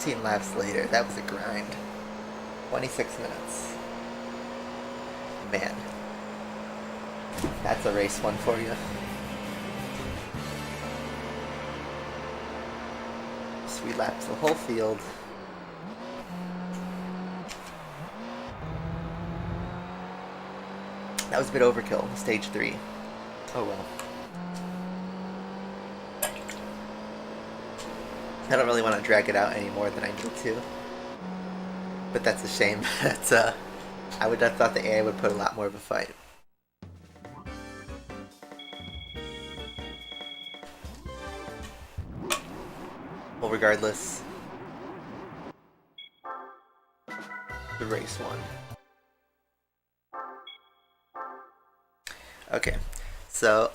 13 laps later. That was a grind. 26 minutes. Man. That's a race one for you. Sweet laps the whole field. That was a bit overkill, stage 3. Oh well. I don't really want to drag it out any more than I need to. But that's a shame. That's I would have thought the AI would put a lot more of a fight. Well, regardless, the race won. Okay, so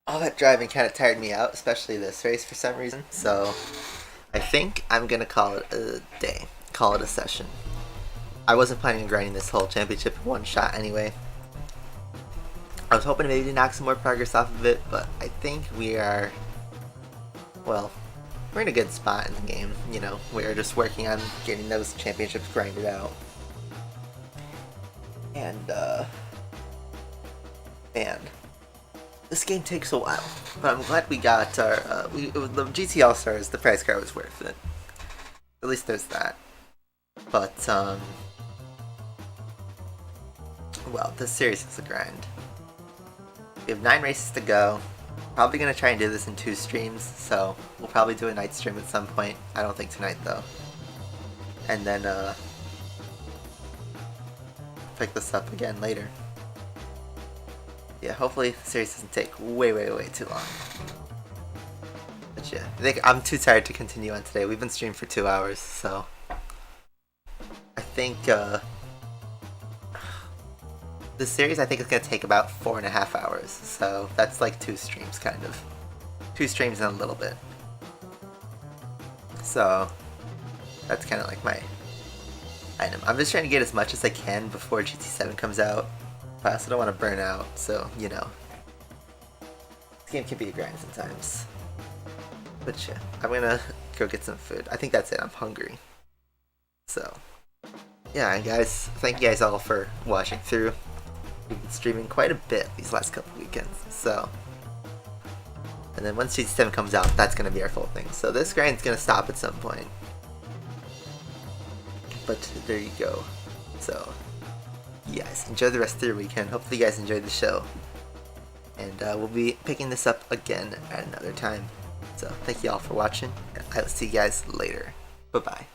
all that driving kind of tired me out, especially this race for some reason. So I think I'm gonna call it a day, call it a session. I wasn't planning on grinding this whole championship in one shot anyway. I was hoping to maybe knock some more progress off of it, but I think we are, well, we're in a good spot in the game. You know, we're just working on getting those championships grinded out. And, man, this game takes a while, but I'm glad we got our, the GT All-Stars, the prize card was worth it. At least there's that. But, well, this series is a grind. We have 9 races to go. Probably gonna try and do this in 2 streams, so we'll probably do a night stream at some point. I don't think tonight though. And then pick this up again later. Yeah, hopefully the series doesn't take way too long. But yeah, I think I'm too tired to continue on today. We've been streaming for 2 hours, so I think this series I think is going to take about 4.5 hours, so that's like 2 streams kind of. 2 streams and a little bit. So that's kind of like my item. I'm just trying to get as much as I can before GT7 comes out. I also don't want to burn out, so you know. This game can be a grind sometimes. But yeah, I'm going to go get some food. I think that's it, I'm hungry. So yeah, and guys, thank you guys all for watching through. We've been streaming quite a bit these last couple weekends, so. And then once GT7 comes out, that's going to be our full thing. So this grind's going to stop at some point. But there you go. So, you guys, enjoy the rest of your weekend. Hopefully you guys enjoyed the show. And we'll be picking this up again at another time. So, thank you all for watching. I'll see you guys later. Bye-bye.